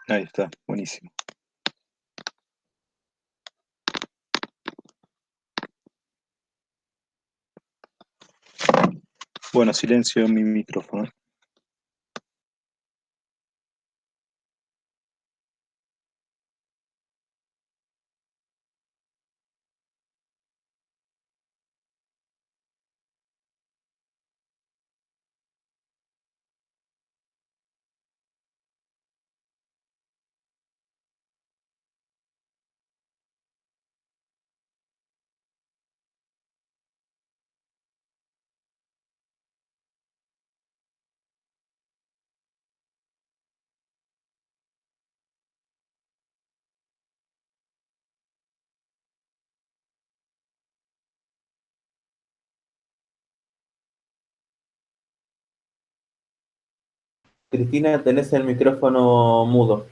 Ahí está, buenísimo. Bueno, silencio en mi micrófono. Cristina, tenés el micrófono mudo.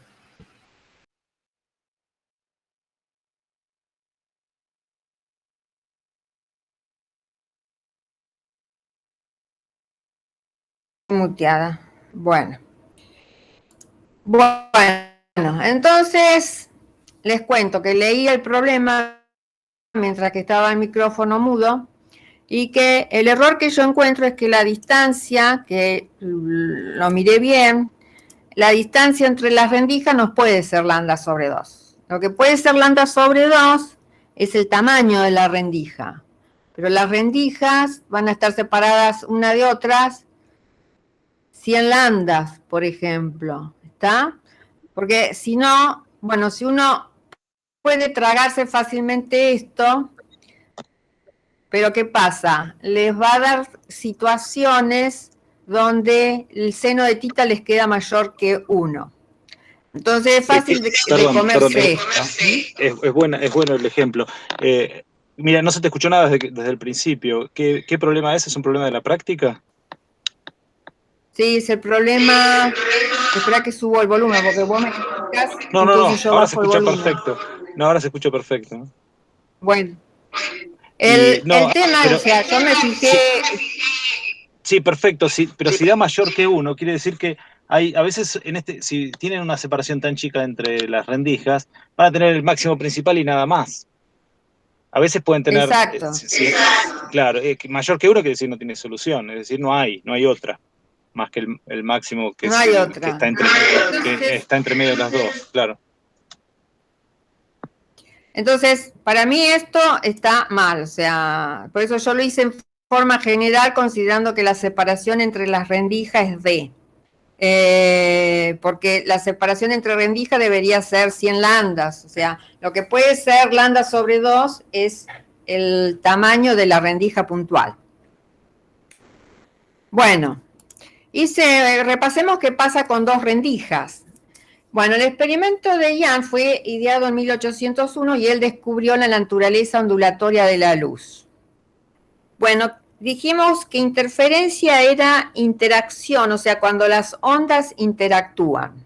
Muteada. Bueno, entonces les cuento que leí el problema mientras que estaba el micrófono mudo y que el error que yo encuentro es que la distancia, que lo miré bien, la distancia entre las rendijas no puede ser lambda sobre 2. Lo que puede ser lambda sobre 2 es el tamaño de la rendija, pero las rendijas van a estar separadas una de otras 100 lambdas, por ejemplo, ¿está? Porque si no, bueno, si uno puede tragarse fácilmente esto, pero ¿qué pasa? Les va a dar situaciones donde el seno de tita les queda mayor que 1. Entonces es fácil de comerse esto. Es bueno el ejemplo. Mira, no se te escuchó nada desde el principio. ¿Qué problema es? ¿Es un problema de la práctica? Sí, es el problema. Espera que subo el volumen, porque vos me criticás, No, entonces yo ahora se bajo el escucha volumen. perfecto. No, ahora se escucha perfecto. Bueno, Y, el tema, o sea, yo me fijé. Sí, perfecto, sí, pero si da mayor que 1, quiere decir que hay, a veces, si tienen una separación tan chica entre las rendijas, van a tener el máximo principal y nada más. A veces pueden tener, Exacto. claro, mayor que 1 quiere decir no tiene solución, es decir, no hay otra, más que el máximo que, No hay otra. que está entre medio de las dos, claro. Entonces, para mí esto está mal, o sea, por eso yo lo hice en forma general considerando que la separación entre las rendijas es D. Porque la separación entre rendijas debería ser 100 lambdas, o sea, lo que puede ser lambda sobre 2 es el tamaño de la rendija puntual. Bueno, repasemos qué pasa con dos rendijas. Bueno, el experimento de Young fue ideado en 1801 y él descubrió la naturaleza ondulatoria de la luz. Bueno, dijimos que interferencia era interacción, o sea, cuando las ondas interactúan.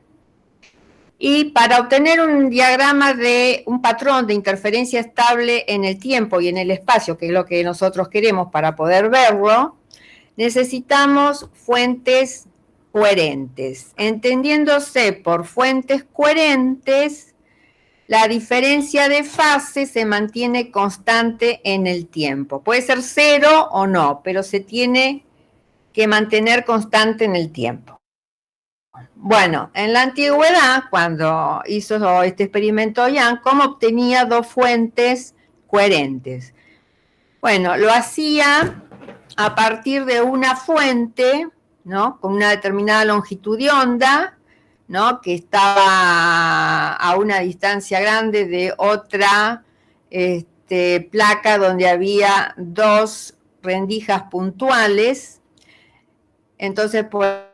Y para obtener un diagrama de un patrón de interferencia estable en el tiempo y en el espacio, que es lo que nosotros queremos para poder verlo, necesitamos fuentes coherentes. Entendiéndose por fuentes coherentes, la diferencia de fase se mantiene constante en el tiempo. Puede ser 0 o no, pero se tiene que mantener constante en el tiempo. Bueno, en la antigüedad, cuando hizo este experimento Young, ¿cómo obtenía dos fuentes coherentes? Bueno, lo hacía a partir de una fuente, ¿no? Con una determinada longitud de onda, ¿no? Que estaba a una distancia grande de otra placa donde había dos rendijas puntuales. Entonces, por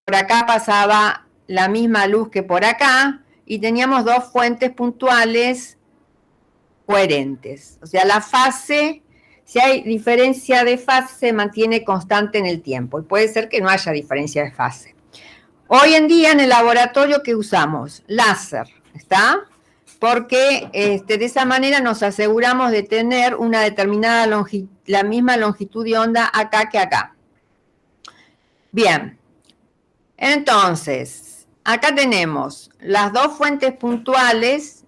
acá pasaba la misma luz que por acá y teníamos dos fuentes puntuales coherentes. O sea, la fase, si hay diferencia de fase, se mantiene constante en el tiempo y puede ser que no haya diferencia de fase. Hoy en día en el laboratorio, ¿qué usamos? Láser, ¿está? Porque de esa manera nos aseguramos de tener una determinada la misma longitud de onda acá que acá. Bien, entonces, acá tenemos las dos fuentes puntuales.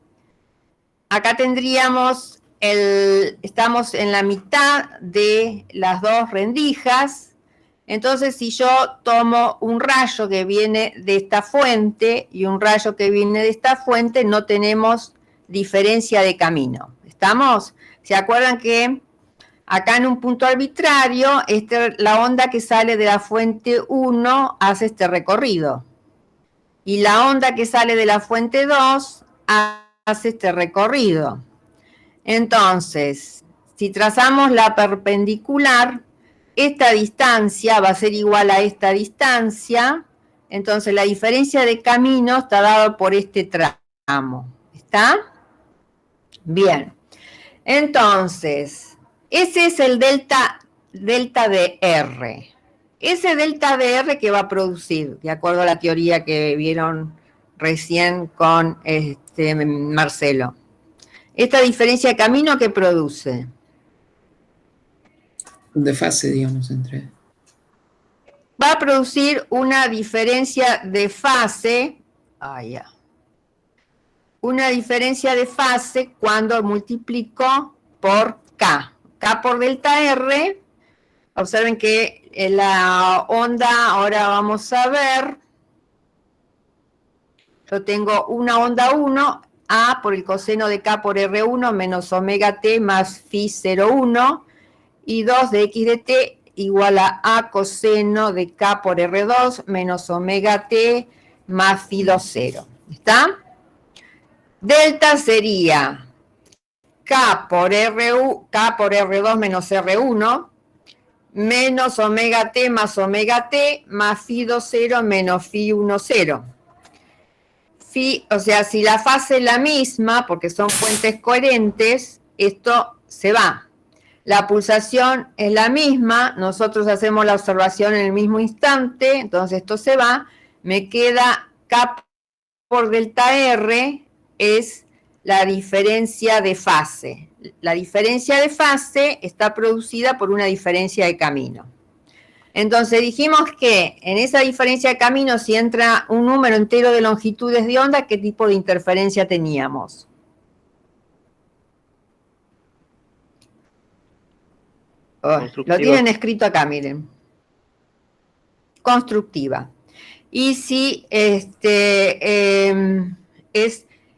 Acá tendríamos estamos en la mitad de las dos rendijas. Entonces, si yo tomo un rayo que viene de esta fuente y un rayo que viene de esta fuente, no tenemos diferencia de camino. ¿Estamos? ¿Se acuerdan que acá en un punto arbitrario, la onda que sale de la fuente 1 hace este recorrido? Y la onda que sale de la fuente 2 hace este recorrido. Entonces, si trazamos la perpendicular, esta distancia va a ser igual a esta distancia. Entonces, la diferencia de camino está dada por este tramo. ¿Está? Bien. Entonces, ese es el delta de R. Ese delta de R que va a producir, de acuerdo a la teoría que vieron recién con Marcelo. Esta diferencia de camino que produce. Un desfase, digamos, entre... Va a producir una diferencia de fase. Una diferencia de fase cuando multiplico por K. K por delta R. Observen que la onda, ahora vamos a ver. Yo tengo una onda 1, A por el coseno de K por R1 menos omega T más phi 0,1 y 2 de X de T igual a coseno de K por R2 menos omega T más phi 2,0. ¿Está? Delta sería K por R2 menos R1 menos omega T más phi 2,0 menos phi 1,0. O sea, si la fase es la misma, porque son fuentes coherentes, esto se va. La pulsación es la misma, nosotros hacemos la observación en el mismo instante, entonces esto se va. Me queda K por delta R, es la diferencia de fase. La diferencia de fase está producida por una diferencia de camino. Entonces dijimos que en esa diferencia de camino, si entra un número entero de longitudes de onda, ¿qué tipo de interferencia teníamos? Lo tienen escrito acá, miren. Constructiva. Y si es,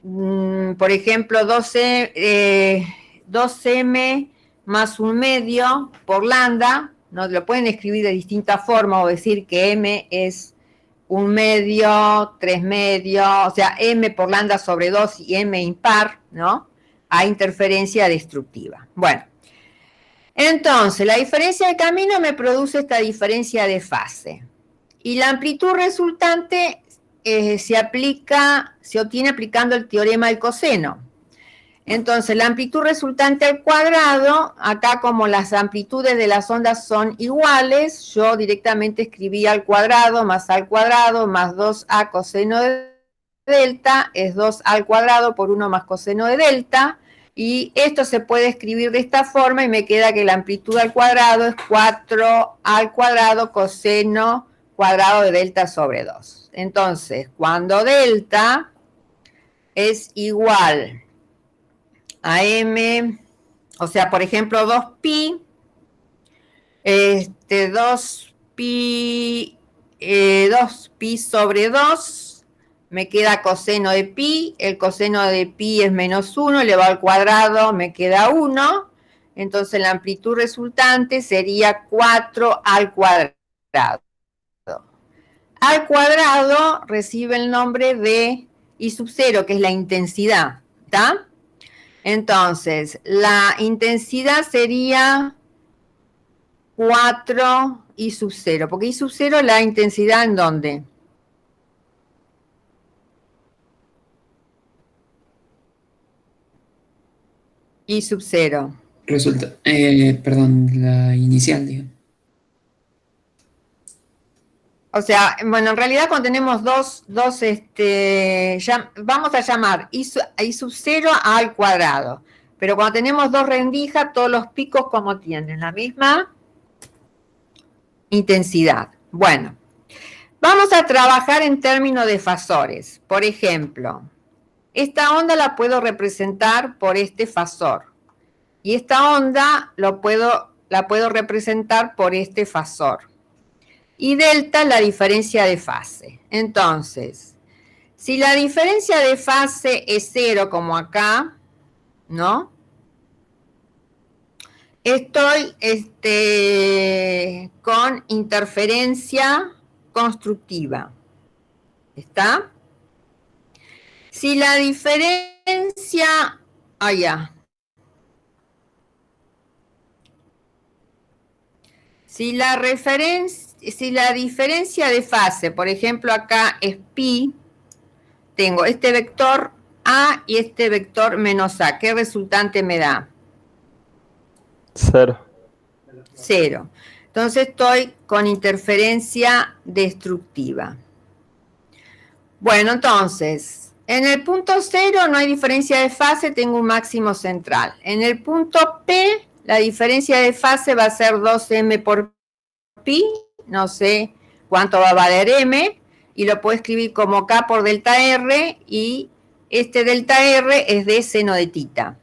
por ejemplo, 2m más 1/2 por lambda, ¿no? Lo pueden escribir de distintas formas o decir que m es 1/2, 3/2, o sea, m por lambda sobre 2 y m impar, ¿no? A interferencia destructiva. Bueno, entonces la diferencia de camino me produce esta diferencia de fase. Y la amplitud resultante se obtiene aplicando el teorema del coseno. Entonces, la amplitud resultante al cuadrado, acá como las amplitudes de las ondas son iguales, yo directamente escribí al cuadrado más 2a coseno de delta, es 2a al cuadrado por 1 más coseno de delta, y esto se puede escribir de esta forma y me queda que la amplitud al cuadrado es 4a al cuadrado coseno cuadrado de delta sobre 2. Entonces, cuando delta es igual a m, o sea, por ejemplo, 2pi, 2pi sobre 2, me queda coseno de pi, el coseno de pi es menos 1, elevado al cuadrado me queda 1, entonces la amplitud resultante sería 4 al cuadrado. Al cuadrado recibe el nombre de I sub 0, que es la intensidad, ¿está? Entonces, la intensidad sería 4 I sub 0, porque I sub 0 la intensidad ¿en dónde? I sub 0. Resulta, perdón, la inicial, digo. O sea, bueno, en realidad cuando tenemos vamos a llamar I sub 0 al cuadrado. Pero cuando tenemos dos rendijas, todos los picos como tienen la misma intensidad. Bueno, Vamos a trabajar en términos de fasores. Por ejemplo, esta onda la puedo representar por este fasor. Y esta onda la puedo representar por este fasor. Y delta es la diferencia de fase. Entonces, si la diferencia de fase es 0, como acá, ¿no? Estoy con interferencia constructiva. ¿Está? Si la diferencia... Si la diferencia de fase, por ejemplo, acá es pi, tengo este vector A y este vector menos A. ¿Qué resultante me da? 0. 0. Entonces estoy con interferencia destructiva. Bueno, entonces, en el punto 0 no hay diferencia de fase, tengo un máximo central. En el punto P, la diferencia de fase va a ser 2m por pi, no sé cuánto va a valer m, y lo puedo escribir como K por delta R, y este delta R es de seno de tita.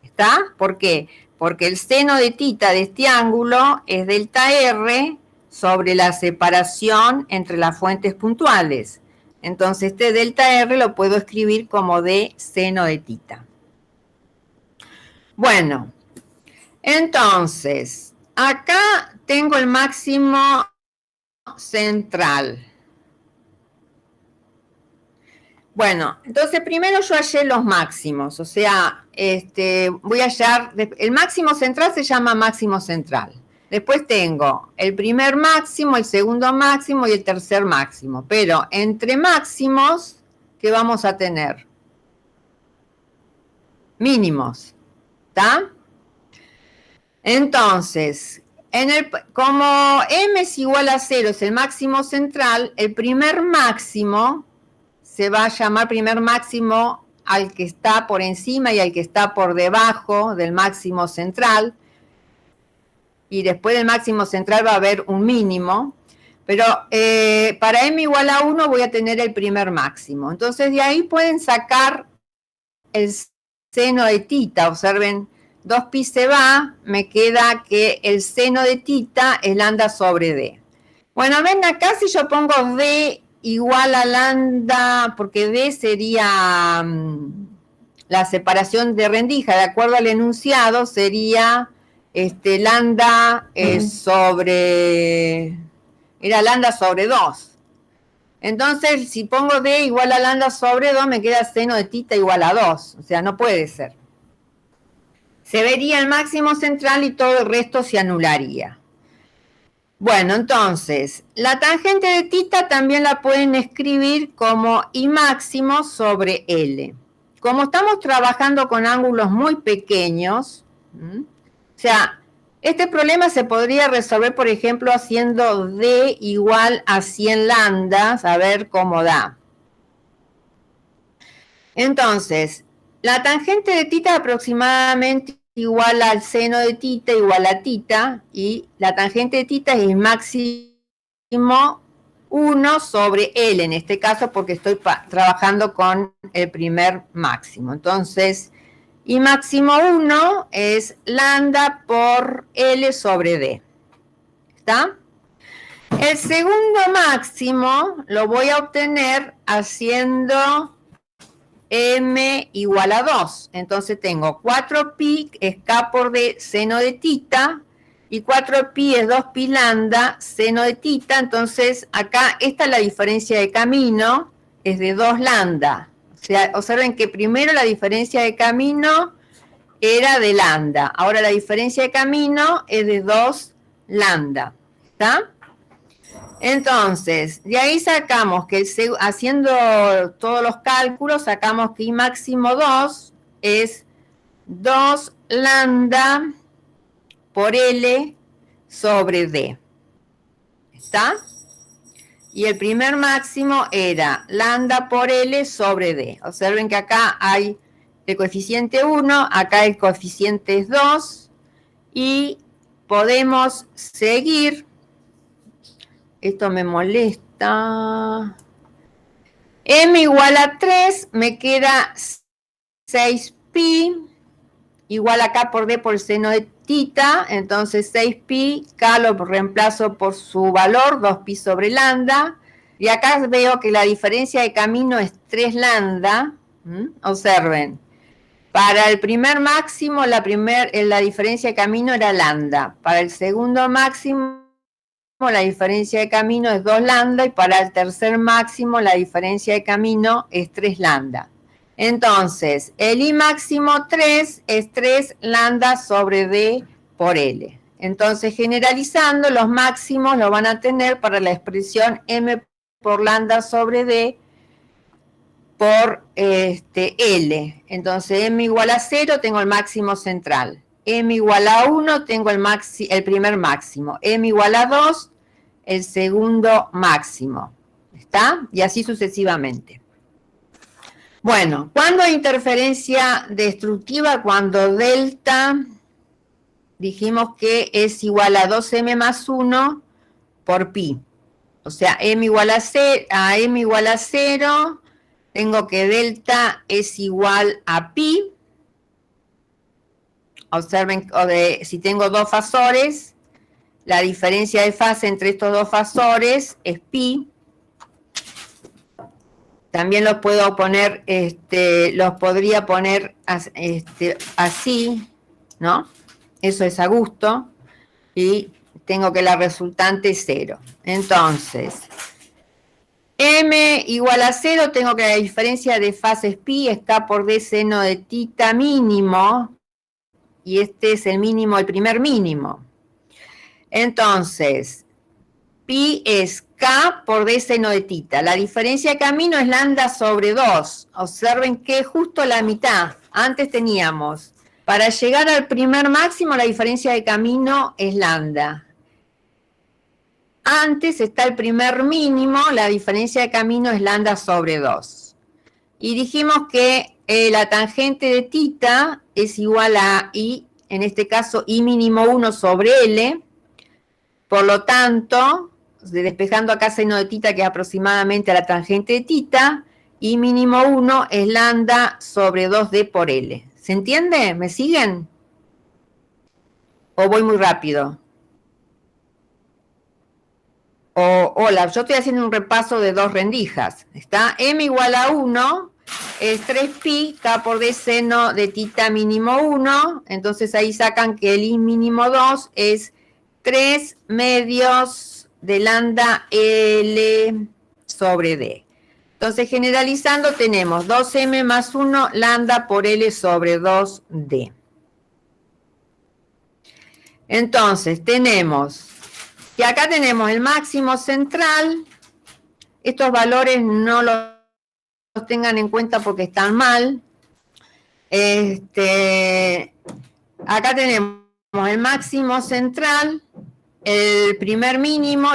¿Está? ¿Por qué? Porque el seno de tita de este ángulo es delta R sobre la separación entre las fuentes puntuales. Entonces, este delta R lo puedo escribir como de seno de tita. Bueno, entonces, acá tengo el máximo central. Bueno, entonces primero yo hallé los máximos, o sea, voy a hallar, el máximo central se llama máximo central. Después tengo el primer máximo, el segundo máximo y el tercer máximo. Pero entre máximos, ¿qué vamos a tener? Mínimos. ¿Está? Entonces, como m es igual a 0, es el máximo central, el primer máximo se va a llamar primer máximo al que está por encima y al que está por debajo del máximo central. Y después del máximo central va a haber un mínimo, pero para m igual a 1 voy a tener el primer máximo. Entonces de ahí pueden sacar el seno de tita. Observen, 2pi se va, me queda que el seno de tita es lambda sobre d. Bueno, ven acá si yo pongo d igual a lambda, porque d sería la separación de rendija, de acuerdo al enunciado, sería... lambda era lambda sobre 2. Entonces, si pongo d igual a lambda sobre 2, me queda seno de tita igual a 2. O sea, no puede ser. Se vería el máximo central y todo el resto se anularía. Bueno, entonces, la tangente de tita también la pueden escribir como I máximo sobre L. Como estamos trabajando con ángulos muy pequeños, o sea, este problema se podría resolver, por ejemplo, haciendo D igual a 100 lambdas, a ver cómo da. Entonces, la tangente de tita es aproximadamente igual al seno de tita igual a tita, y la tangente de tita es el máximo 1 sobre L, en este caso porque estoy trabajando con el primer máximo. Entonces... y máximo 1 es lambda por L sobre D. ¿Está? El segundo máximo lo voy a obtener haciendo m igual a 2. Entonces tengo 4pi es K por D seno de tita, y 4pi es 2pi lambda seno de tita. Entonces acá esta es la diferencia de camino, es de 2 lambda. O sea, observen que primero la diferencia de camino era de lambda. Ahora la diferencia de camino es de 2 lambda. ¿Está? Entonces, de ahí sacamos que haciendo todos los cálculos, sacamos que I máximo 2 es 2 lambda por L sobre D. ¿Está? Y el primer máximo era lambda por L sobre D. Observen que acá hay el coeficiente 1, acá el coeficiente es 2, y podemos seguir esto me molesta. M igual a 3, me queda 6pi, igual a K por D por el seno de tita, entonces 6pi, K lo reemplazo por su valor, 2pi sobre lambda, y acá veo que la diferencia de camino es 3 lambda. Observen, para el primer máximo la diferencia de camino era lambda, para el segundo máximo la diferencia de camino es 2 lambda y para el tercer máximo la diferencia de camino es 3 lambda. Entonces, el I máximo 3 es 3 lambda sobre D por L. Entonces, generalizando, los máximos lo van a tener para la expresión M por lambda sobre D por L. Entonces, M igual a 0, tengo el máximo central. M igual a 1, tengo el primer máximo. M igual a 2, el segundo máximo. ¿Está? Y así sucesivamente. Bueno, ¿cuándo hay interferencia destructiva? Cuando delta, dijimos que es igual a 2m más 1 por pi. O sea, M igual a 0, tengo que delta es igual a pi. Observen, si tengo dos fasores, la diferencia de fase entre estos dos fasores es pi. También los puedo poner, los podría poner así, ¿no? Eso es a gusto. Y tengo que la resultante es 0. Entonces, M igual a 0, tengo que la diferencia de fases pi es K por D seno de tita mínimo. Y este es el mínimo, el primer mínimo. Entonces, pi es K por D seno de tita. La diferencia de camino es lambda sobre 2. Observen que justo la mitad. Antes teníamos, para llegar al primer máximo, la diferencia de camino es lambda. Antes está el primer mínimo, la diferencia de camino es lambda sobre 2. Y dijimos que la tangente de tita es igual a I, en este caso I mínimo 1 sobre L. Por lo tanto, despejando acá seno de tita, que es aproximadamente a la tangente de tita, I mínimo 1 es lambda sobre 2D por L. ¿Se entiende? ¿Me siguen? ¿O voy muy rápido? Hola, yo estoy haciendo un repaso de dos rendijas. ¿Está? M igual a 1 es 3pi, K por D seno de tita mínimo 1. Entonces ahí sacan que el I mínimo 2 es 3 medios de lambda L sobre D. Entonces, generalizando, tenemos 2m más 1 lambda por L sobre 2D. Entonces, tenemos que acá tenemos el máximo central. Estos valores no los tengan en cuenta porque están mal. Acá tenemos el máximo central, el primer mínimo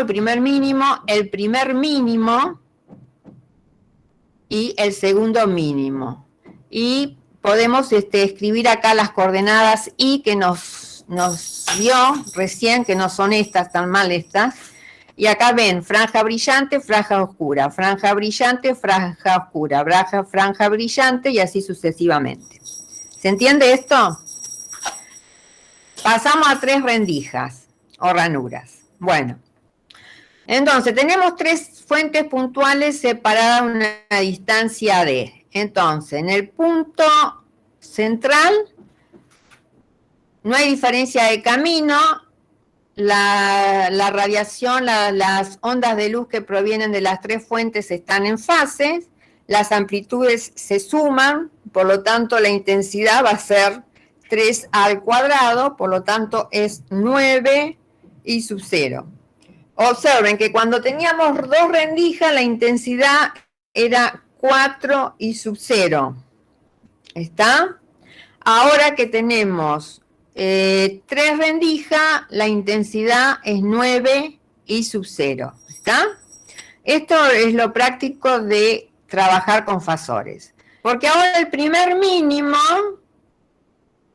y el segundo mínimo. Y podemos escribir acá las coordenadas I que nos dio recién, que no son estas, tan mal estas. Y acá ven franja brillante, franja oscura, franja brillante, franja oscura, franja brillante y así sucesivamente. ¿Se entiende esto? Pasamos a 3 rendijas o ranuras. Bueno, entonces tenemos 3 fuentes puntuales separadas a una distancia D. Entonces, en el punto central no hay diferencia de camino. La radiación, las ondas de luz que provienen de las 3 fuentes están en fases, las amplitudes se suman, por lo tanto la intensidad va a ser 3 al cuadrado, por lo tanto es 9 I sub 0. Observen que cuando teníamos 2 rendijas, la intensidad era 4 I sub 0. ¿Está? Ahora que tenemos 3 rendijas, la intensidad es 9 I sub 0. ¿Está? Esto es lo práctico de trabajar con fasores. Porque ahora el primer mínimo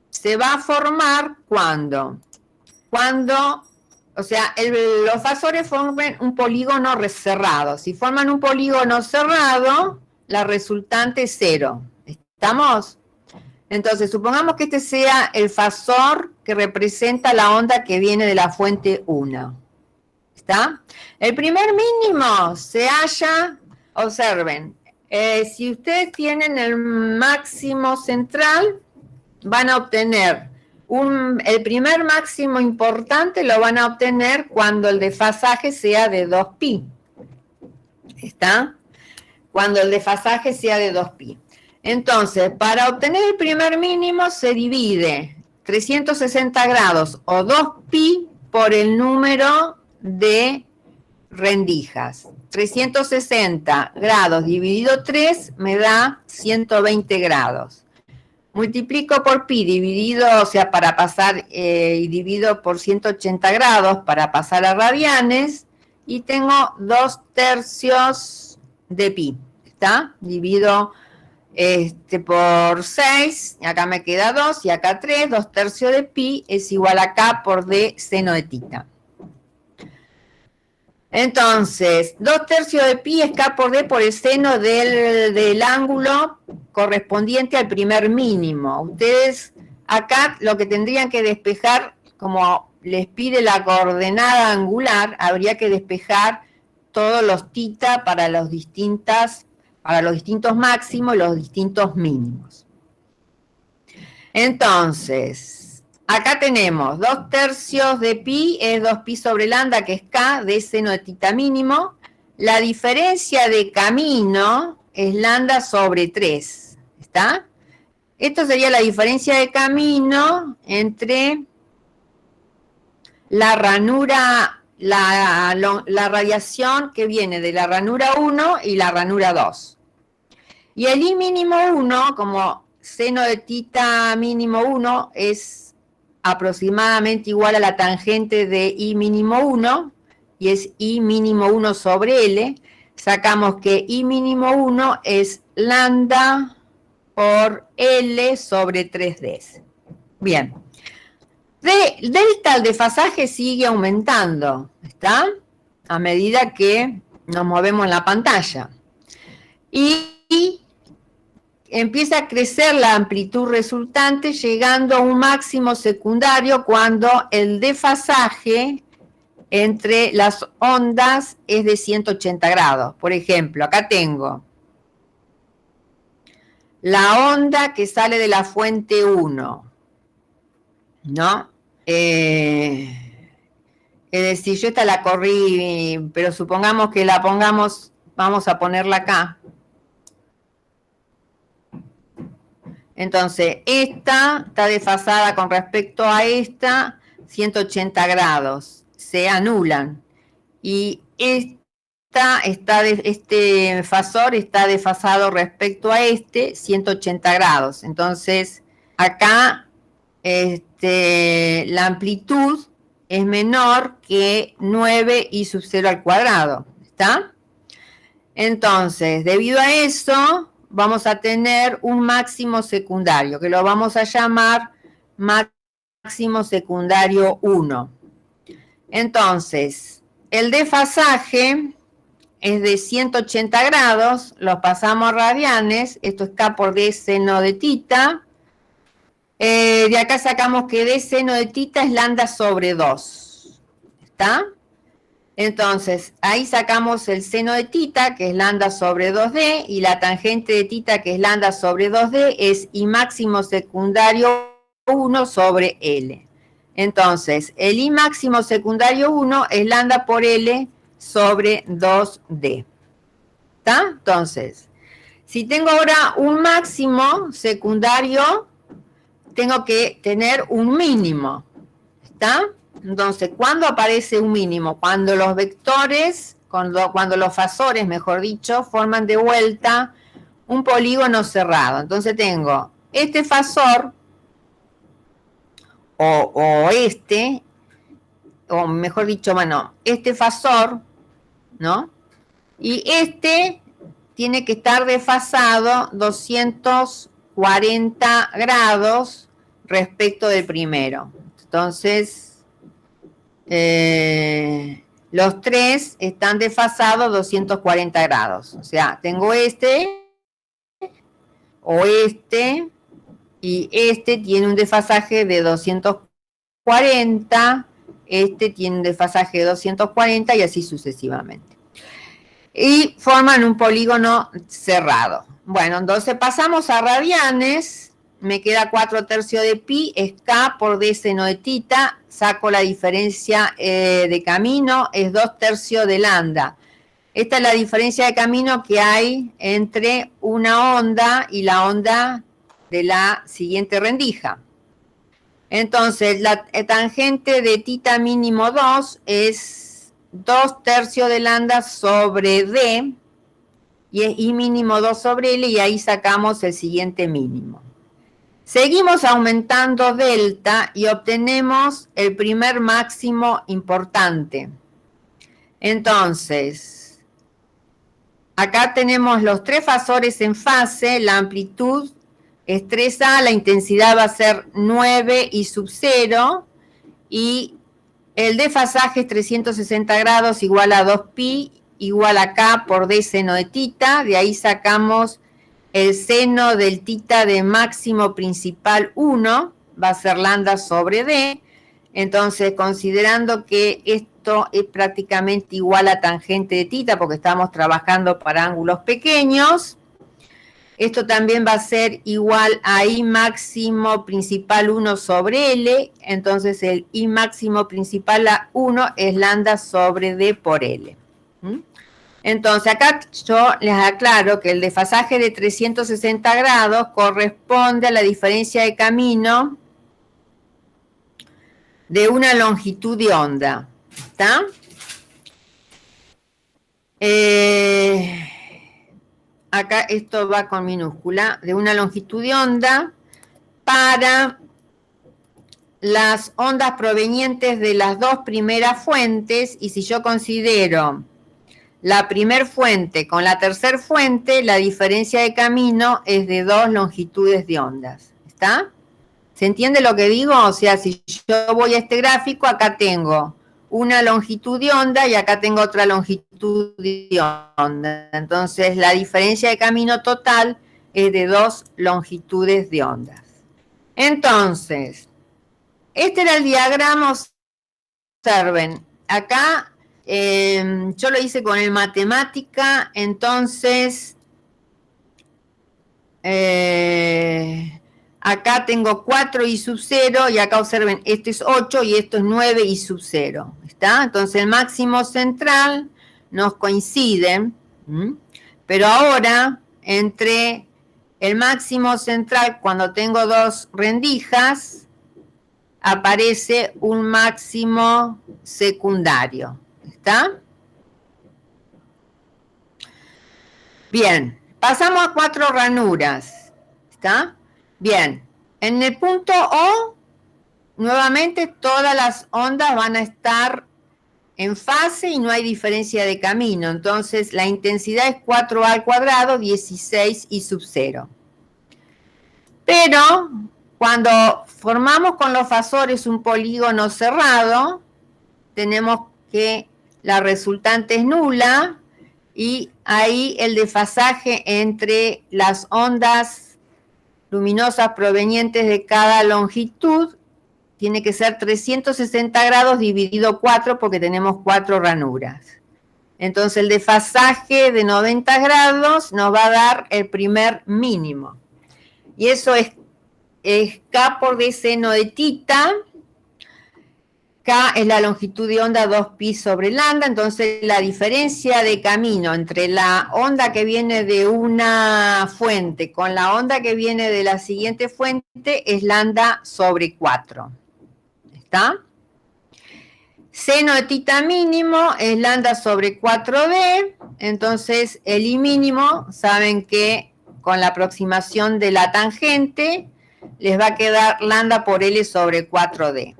se va a formar cuando O sea, los fasores forman un polígono cerrado. Si forman un polígono cerrado, la resultante es 0. ¿Estamos? Entonces, supongamos que este sea el fasor que representa la onda que viene de la fuente 1. ¿Está? El primer mínimo se halla, observen, si ustedes tienen el máximo central, van a obtener el primer máximo importante lo van a obtener cuando el desfasaje sea de 2pi. ¿Está? Cuando el desfasaje sea de 2pi. Entonces, para obtener el primer mínimo se divide 360 grados o 2pi por el número de rendijas. 360 grados dividido 3 me da 120 grados. Multiplico por pi dividido, o sea, para pasar, y divido por 180 grados para pasar a radianes, y tengo 2/3 de pi, ¿está? Divido por 6, acá me queda 2, y acá 3, 2/3 de pi es igual a k por d seno de tita. Entonces, 2/3 de pi es k por d por el seno del ángulo correspondiente al primer mínimo. Ustedes acá lo que tendrían que despejar, como les pide la coordenada angular, habría que despejar todos los tita para los distintos máximos y los distintos mínimos. Entonces, acá tenemos 2/3 de pi es 2pi sobre lambda, que es k de seno de tita mínimo. La diferencia de camino es lambda sobre 3. ¿Está? Esto sería la diferencia de camino entre la ranura, la radiación que viene de la ranura 1 y la ranura 2. Y el I mínimo 1, como seno de tita mínimo 1, es aproximadamente igual a la tangente de I mínimo 1, y es I mínimo 1 sobre L. Sacamos que I mínimo 1 es lambda por L sobre 3D. Bien. Delta, el desfasaje sigue aumentando, ¿está? A medida que nos movemos en la pantalla. Y empieza a crecer la amplitud resultante, llegando a un máximo secundario cuando el desfasaje entre las ondas es de 180 grados. Por ejemplo, acá tengo la onda que sale de la fuente 1, ¿no? Es decir, yo esta la corrí, pero supongamos que la pongamos, vamos a ponerla acá. Entonces, esta está desfasada con respecto a esta 180 grados, se anulan. Y este fasor está desfasado respecto a este 180 grados. Entonces, acá la amplitud es menor que 9i sub 0 al cuadrado. ¿Está? Entonces, debido a eso, vamos a tener un máximo secundario, que lo vamos a llamar máximo secundario 1. Entonces, el desfasaje es de 180 grados, lo pasamos a radianes, esto es k por d seno de tita. De acá sacamos que d seno de tita es lambda sobre 2. ¿Está? Entonces, ahí sacamos el seno de tita, que es lambda sobre 2D, y la tangente de tita, que es lambda sobre 2D, es I máximo secundario 1 sobre L. Entonces, el I máximo secundario 1 es lambda por L sobre 2D. ¿Está? Entonces, si tengo ahora un máximo secundario, tengo que tener un mínimo. ¿Está? Entonces, ¿cuándo aparece un mínimo? Cuando los vectores, cuando los fasores, mejor dicho, forman de vuelta un polígono cerrado. Entonces tengo este fasor, o mejor dicho, bueno, este fasor, ¿no? Y este tiene que estar desfasado 240 grados respecto del primero. Entonces, los tres están desfasados 240 grados. O sea, tengo este, o este, y este tiene un desfasaje de 240, este tiene un desfasaje de 240 y así sucesivamente. Y forman un polígono cerrado. Bueno, entonces pasamos a radianes. Me queda 4/3 de pi, es k por d seno de tita, saco la diferencia de camino, es 2/3 de lambda. Esta es la diferencia de camino que hay entre una onda y la onda de la siguiente rendija. Entonces, la tangente de tita mínimo 2 es 2/3 de lambda sobre d, y es i mínimo 2 sobre l, y ahí sacamos el siguiente mínimo. Seguimos aumentando delta y obtenemos el primer máximo importante. Entonces, acá tenemos los tres fasores en fase, la amplitud es 3A, la intensidad va a ser 9 i sub 0, y el desfasaje es 360 grados igual a 2pi igual a k por d seno de tita, de ahí sacamos el seno del tita de máximo principal 1, va a ser lambda sobre d. Entonces, considerando que esto es prácticamente igual a tangente de tita, porque estamos trabajando para ángulos pequeños, esto también va a ser igual a I máximo principal 1 sobre L, entonces el I máximo principal a 1 es lambda sobre D por L. Entonces, acá yo les aclaro que el desfasaje de 360 grados corresponde a la diferencia de camino de una longitud de onda. ¿Está? Acá esto va con minúscula, de una longitud de onda para las ondas provenientes de las dos primeras fuentes, y si yo considero la primer fuente con la tercer fuente, la diferencia de camino es de 2 longitudes de ondas. ¿Está? ¿Se entiende lo que digo? O sea, si yo voy a este gráfico, acá tengo una longitud de onda y acá tengo otra longitud de onda. Entonces, la diferencia de camino total es de 2 longitudes de ondas. Entonces, este era el diagrama, observen. Acá yo lo hice con el matemática, entonces acá tengo 4 i sub 0 y acá observen, esto es 8 y esto es 9 i sub 0. ¿Está? Entonces el máximo central nos coincide, pero ahora entre el máximo central, cuando tengo dos rendijas, aparece un máximo secundario. ¿Está? Bien, pasamos a 4 ranuras. ¿Está? Bien, en el punto O, nuevamente todas las ondas van a estar en fase y no hay diferencia de camino. Entonces, la intensidad es 4a al cuadrado, 16 i sub 0. Pero, cuando formamos con los fasores un polígono cerrado, tenemos que la resultante es nula y ahí el desfasaje entre las ondas luminosas provenientes de cada longitud tiene que ser 360 grados dividido 4 porque tenemos 4 ranuras. Entonces el desfasaje de 90 grados nos va a dar el primer mínimo. Y eso es K por D seno de tita. K es la longitud de onda 2pi sobre lambda, entonces la diferencia de camino entre la onda que viene de una fuente con la onda que viene de la siguiente fuente es lambda sobre 4. ¿Está? Seno de tita mínimo es lambda sobre 4D, entonces el I mínimo, saben que con la aproximación de la tangente les va a quedar lambda por L sobre 4D.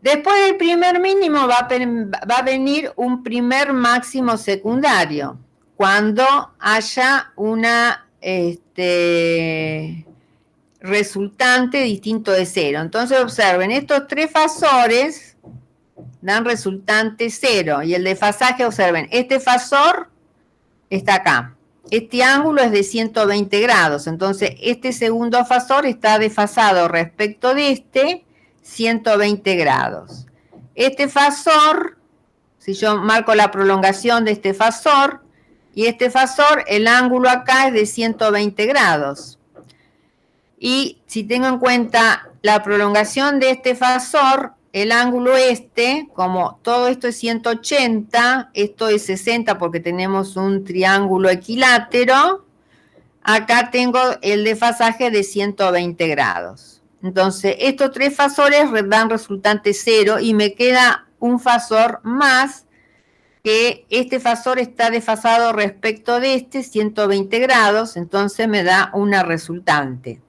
Después del primer mínimo va a venir un primer máximo secundario, cuando haya una resultante distinto de 0. Entonces observen, estos tres fasores Dan resultante 0. Y el desfasaje, observen, este fasor está acá. Este ángulo es de 120 grados. Entonces, este segundo fasor está desfasado respecto de este 120 grados. Este fasor, si yo marco la prolongación de este fasor, y este fasor, el ángulo acá es de 120 grados. Y si tengo en cuenta la prolongación de este fasor, el ángulo este, como todo esto es 180, esto es 60 porque tenemos un triángulo equilátero, acá tengo el desfasaje de 120 grados. Entonces, estos tres fasores dan resultante 0 y me queda un fasor más, que este fasor está desfasado respecto de este 120 grados, entonces me da una resultante.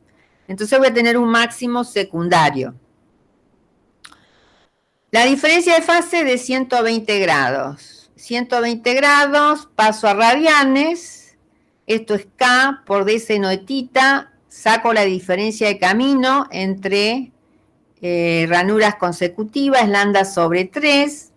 Entonces voy a tener un máximo secundario. La diferencia de fase es de 120 grados. 120 grados, paso a radianes, esto es K por D seno de tita, saco la diferencia de camino entre ranuras consecutivas, lambda sobre 3,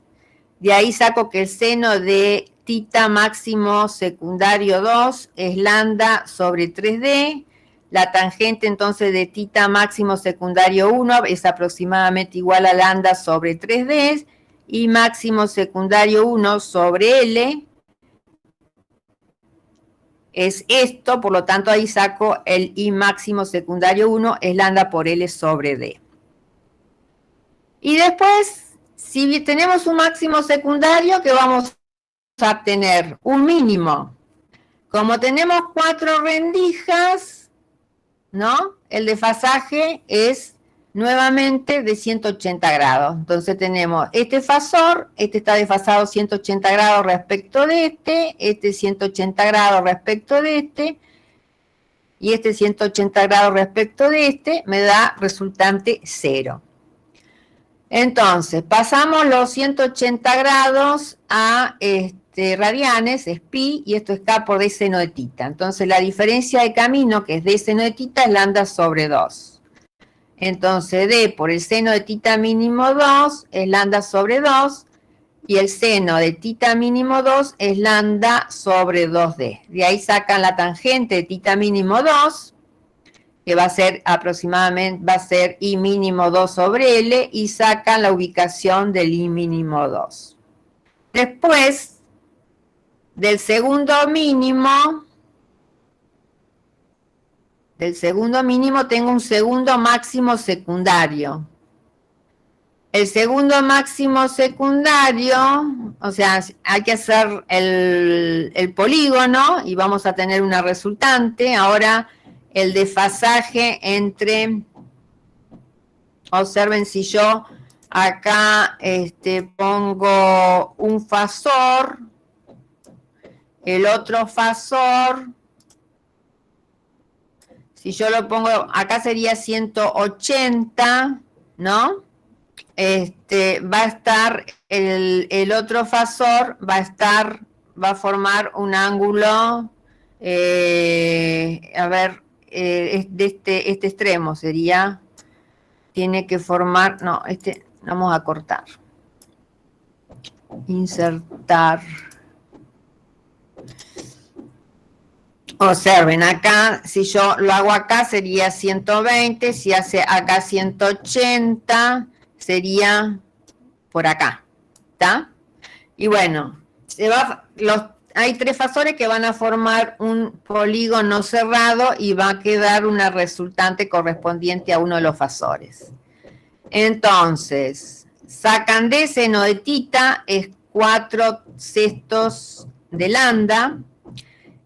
de ahí saco que el seno de tita máximo secundario 2 es lambda sobre 3D, la tangente entonces de tita máximo secundario 1 es aproximadamente igual a lambda sobre 3D, y máximo secundario 1 sobre L es esto, por lo tanto ahí saco el I máximo secundario 1 es lambda por L sobre D. Y después, si tenemos un máximo secundario, ¿qué vamos a obtener? Un mínimo. Como tenemos 4 rendijas, ¿no? El desfasaje es nuevamente de 180 grados. Entonces tenemos este fasor, este está desfasado 180 grados respecto de este 180 grados respecto de y este 180 grados respecto de me da resultante 0. Entonces, pasamos los 180 grados a radianes, es pi, y esto es K por D seno de tita. Entonces, la diferencia de camino, que es D seno de tita, es lambda sobre 2. Entonces, D por el seno de tita mínimo 2 es lambda sobre 2, y el seno de tita mínimo 2 es lambda sobre 2D. De ahí sacan la tangente de tita mínimo 2, que va a ser aproximadamente, va a ser I mínimo 2 sobre L, y sacan la ubicación del I mínimo 2. Después del segundo mínimo tengo un segundo máximo secundario. El segundo máximo secundario, o sea, hay que hacer el polígono y vamos a tener una resultante. Ahora, el desfasaje entre, observen, si yo acá pongo un fasor, el otro fasor, si yo lo pongo, acá sería 180, ¿no? Va a estar, el otro fasor va a formar un ángulo, a ver, de este extremo sería, tiene que formar, no, vamos a cortar, insertar. Observen, acá, si yo lo hago acá sería 120, si hace acá 180, sería por acá, ¿está? Y bueno, hay 3 fasores que van a formar un polígono cerrado y va a quedar una resultante correspondiente a uno de los fasores. Entonces, sacan de seno de tita, es 4/6 de lambda,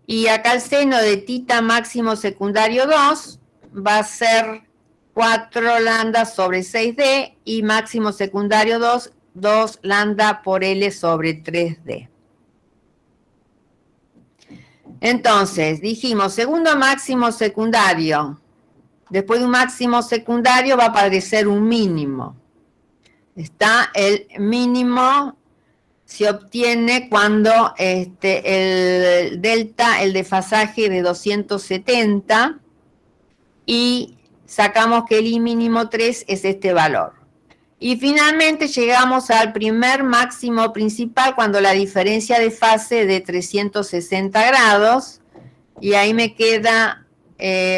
y acá el seno de tita máximo secundario 2 va a ser 4 lambda sobre 6D, y máximo secundario 2 lambda por L sobre 3D. Entonces, dijimos, segundo máximo secundario. Después de un máximo secundario va a aparecer un mínimo. Está el mínimo, se obtiene cuando el delta, el desfasaje de 270, y sacamos que el I mínimo 3 es este valor. Y finalmente llegamos al primer máximo principal cuando la diferencia de fase es de 360 grados. Y ahí me queda,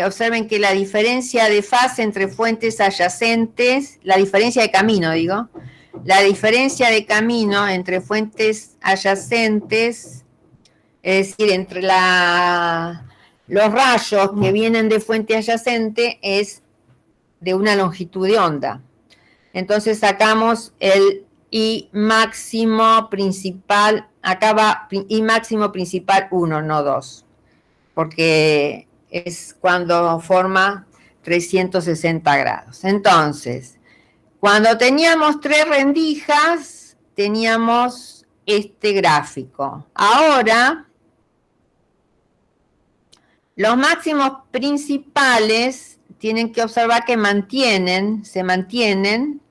observen que la diferencia de fase entre fuentes adyacentes, la diferencia de camino, digo, la diferencia de camino entre fuentes adyacentes, es decir, entre los rayos que vienen de fuente adyacente es de una longitud de onda. Entonces sacamos el I máximo principal, acá va I máximo principal 1, no 2, porque es cuando forma 360 grados. Entonces, cuando teníamos 3 rendijas, teníamos este gráfico. Ahora, los máximos principales tienen que observar que se mantienen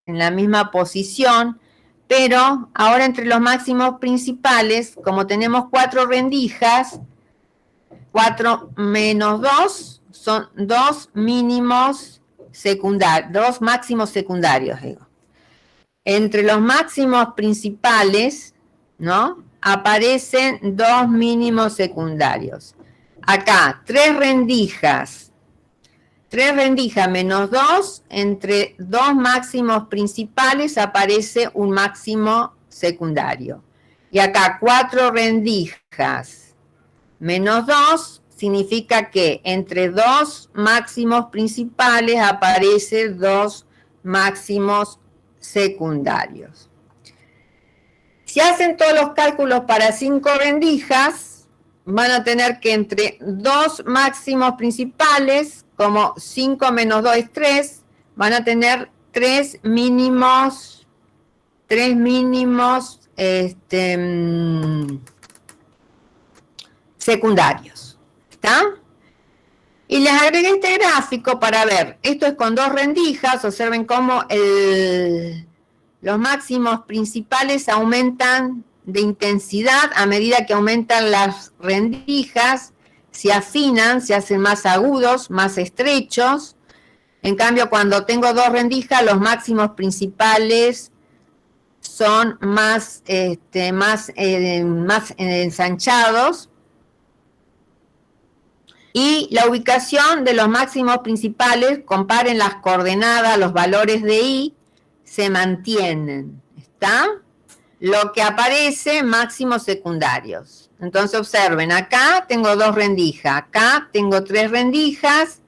en la misma posición, pero ahora entre los máximos principales, como tenemos 4 rendijas, 4 menos 2 son 2 mínimos secundarios, 2 máximos secundarios, digo. Entre los máximos principales, ¿no? Aparecen 2 mínimos secundarios. Acá, 3 rendijas menos 2, entre 2 máximos principales aparece un máximo secundario. Y acá 4 rendijas menos 2 significa que entre 2 máximos principales aparece 2 máximos secundarios. Si hacen todos los cálculos para 5 rendijas, van a tener que entre 2 máximos principales, como 5 menos 2 es 3, van a tener 3 mínimos secundarios. ¿Está? Y les agregué este gráfico para ver. Esto es con 2 rendijas. Observen cómo los máximos principales aumentan de intensidad a medida que aumentan las rendijas. Se afinan, se hacen más agudos, más estrechos. En cambio, cuando tengo 2 rendijas, los máximos principales son más ensanchados. Y la ubicación de los máximos principales, comparen las coordenadas, los valores de I, se mantienen. ¿Está? Lo que aparece, máximos secundarios. Entonces observen, acá tengo 2 rendijas, acá tengo 3 rendijas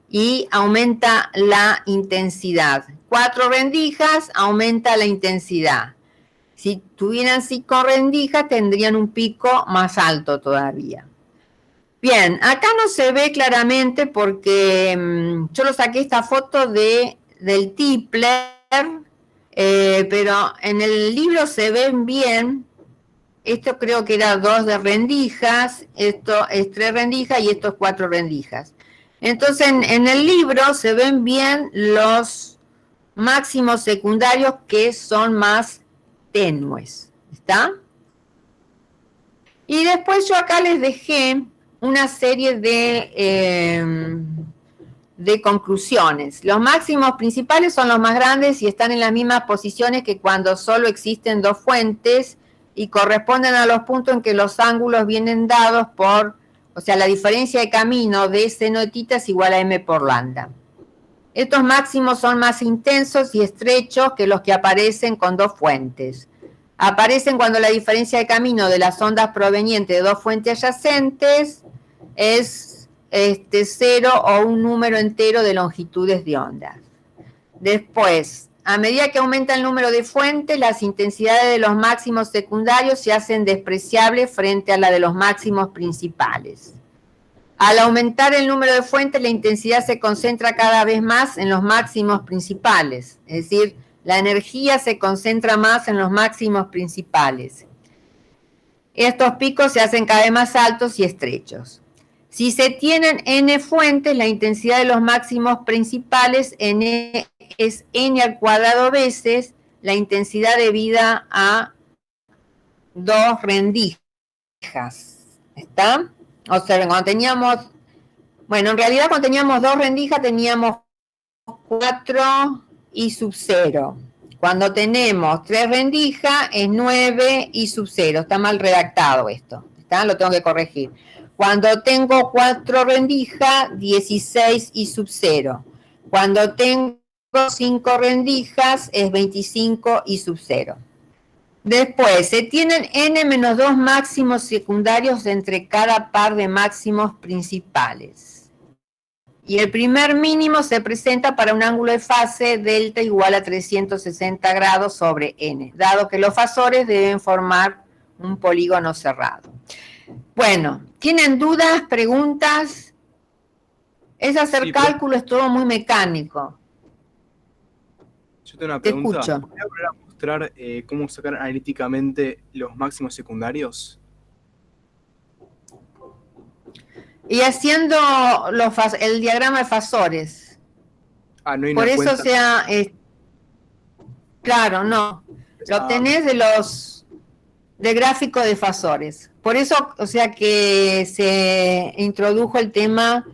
y aumenta la intensidad. 4 rendijas, aumenta la intensidad. Si tuvieran 5 rendijas, tendrían un pico más alto todavía. Bien, acá no se ve claramente porque yo lo saqué esta foto del Tipler, pero en el libro se ven bien. Esto creo que era 2 de rendijas, esto es 3 rendijas y esto es 4 rendijas. Entonces en el libro se ven bien los máximos secundarios que son más tenues. ¿Está? Y después yo acá les dejé una serie de conclusiones. Los máximos principales son los más grandes y están en las mismas posiciones que cuando solo existen 2 fuentes y corresponden a los puntos en que los ángulos vienen dados por, o sea, la diferencia de camino de seno de tita es igual a m por lambda. Estos máximos son más intensos y estrechos que los que aparecen con 2 fuentes. Aparecen cuando la diferencia de camino de las ondas provenientes de 2 fuentes adyacentes es 0 o un número entero de longitudes de ondas. Después, a medida que aumenta el número de fuentes, las intensidades de los máximos secundarios se hacen despreciables frente a la de los máximos principales. Al aumentar el número de fuentes, la intensidad se concentra cada vez más en los máximos principales, es decir, la energía se concentra más en los máximos principales. Estos picos se hacen cada vez más altos y estrechos. Si se tienen n fuentes, la intensidad de los máximos principales es n al cuadrado veces la intensidad debida a 2 rendijas. ¿Está? Observen, cuando teníamos, bueno, en realidad cuando teníamos 2 rendijas teníamos 4 I sub 0. Cuando tenemos 3 rendijas es 9 I sub 0. Está mal redactado esto. ¿Está? Lo tengo que corregir. Cuando tengo 4 rendijas, 16 I sub 0. Cuando tengo 5 rendijas es 25 I sub 0. Después, se tienen n-2 máximos secundarios entre cada par de máximos principales. Y el primer mínimo se presenta para un ángulo de fase delta igual a 360 grados sobre n, dado que los fasores deben formar un polígono cerrado. Bueno, ¿tienen dudas, preguntas? Es hacer cálculo, es todo muy mecánico. Yo tengo una pregunta. Te escucho. ¿Podría volver a mostrar cómo sacar analíticamente los máximos secundarios? Y haciendo el diagrama de fasores. Ah, no hay Por una eso cuenta. sea, claro, no. Lo tenés de gráfico de fasores. Por eso, o sea que se introdujo el tema,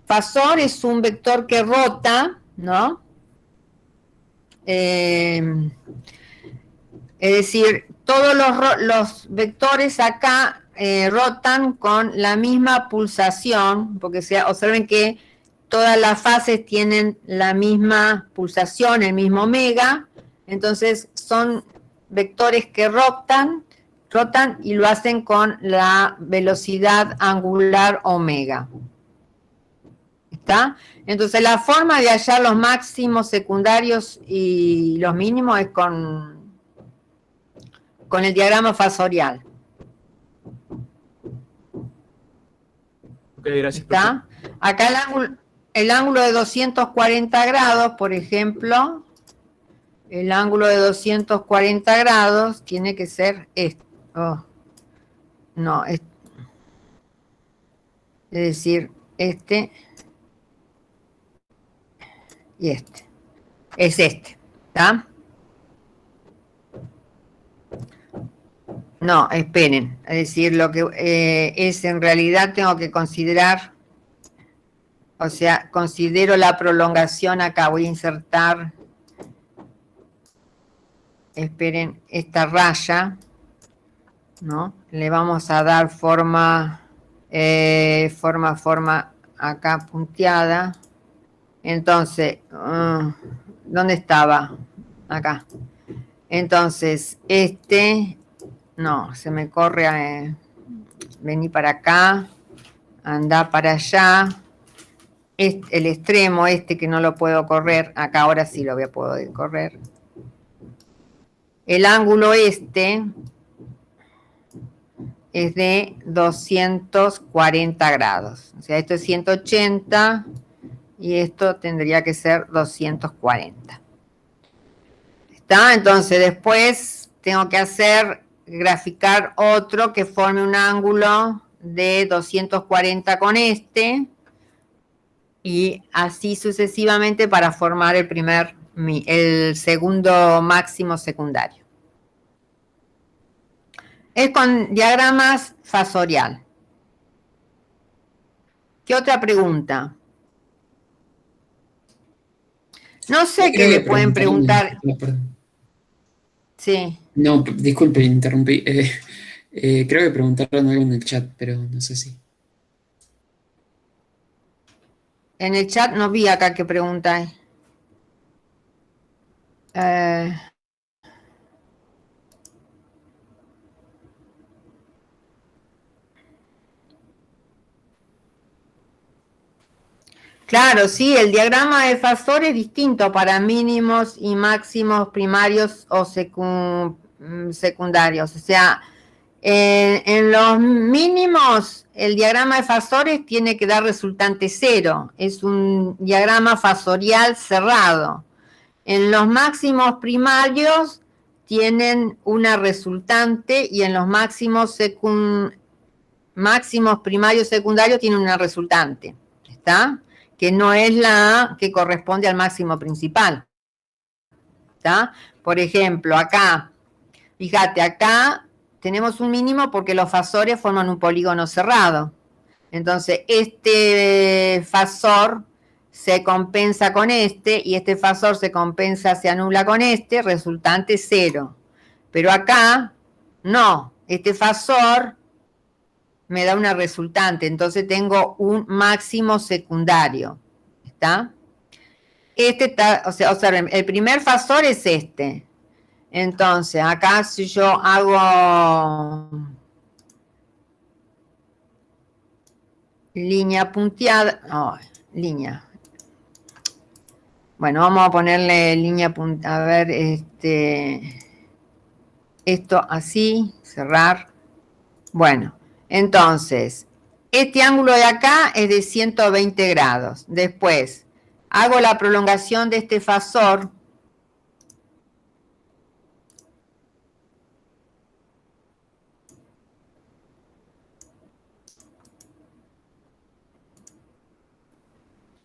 fasor es un vector que rota, ¿no? Es decir, todos los vectores acá rotan con la misma pulsación, porque observen que todas las fases tienen la misma pulsación, el mismo omega, entonces son vectores que rotan y lo hacen con la velocidad angular omega. ¿Está? Entonces la forma de hallar los máximos secundarios y los mínimos es con el diagrama fasorial. Ok, gracias. ¿Está? Acá el ángulo de 240 grados, por ejemplo, el ángulo de 240 grados tiene que ser este. Oh, no, es decir, este y este. Es este, ¿está? No, esperen. Es decir, lo que es en realidad tengo que considerar, o sea, considero la prolongación acá. Voy a insertar, esperen, esta raya, ¿no? Le vamos a dar forma acá punteada. Entonces, ¿dónde estaba? Acá. Entonces, no, se me corre, vení para acá, andá para allá, el extremo que no lo puedo correr, acá ahora sí lo voy a poder correr. El ángulo es de 240 grados, o sea, esto es 180 y esto tendría que ser 240. ¿Está? Entonces después tengo que graficar otro que forme un ángulo de 240 con y así sucesivamente para formar el segundo máximo secundario. Es con diagramas fasorial. ¿Qué otra pregunta? No sé qué me pueden preguntar. Sí. No, disculpe, interrumpí. Creo que preguntaron algo en el chat, pero no sé si. En el chat no vi acá qué pregunta hay. Claro, sí, el diagrama de fasor es distinto para mínimos y máximos primarios o secundarios. O sea, en los mínimos, el diagrama de fasores tiene que dar resultante cero. Es un diagrama fasorial cerrado. En los máximos primarios tienen una resultante y en los máximos primarios secundarios tienen una resultante. ¿Está? Que no es la que corresponde al máximo principal. ¿Está? Por ejemplo, acá, fíjate, acá tenemos un mínimo porque los fasores forman un polígono cerrado. Entonces, este fasor se compensa con este, y este fasor se compensa, se anula con este, resultante 0. Pero acá, no, este fasor me da una resultante, entonces tengo un máximo secundario, ¿está? Este está, o sea, observen, el primer fasor es este. Entonces, acá si yo hago línea punteada, línea. Bueno, vamos a ponerle línea punteada, a ver, esto así, cerrar. Bueno, entonces, este ángulo de acá es de 120 grados. Después, hago la prolongación de este fasor.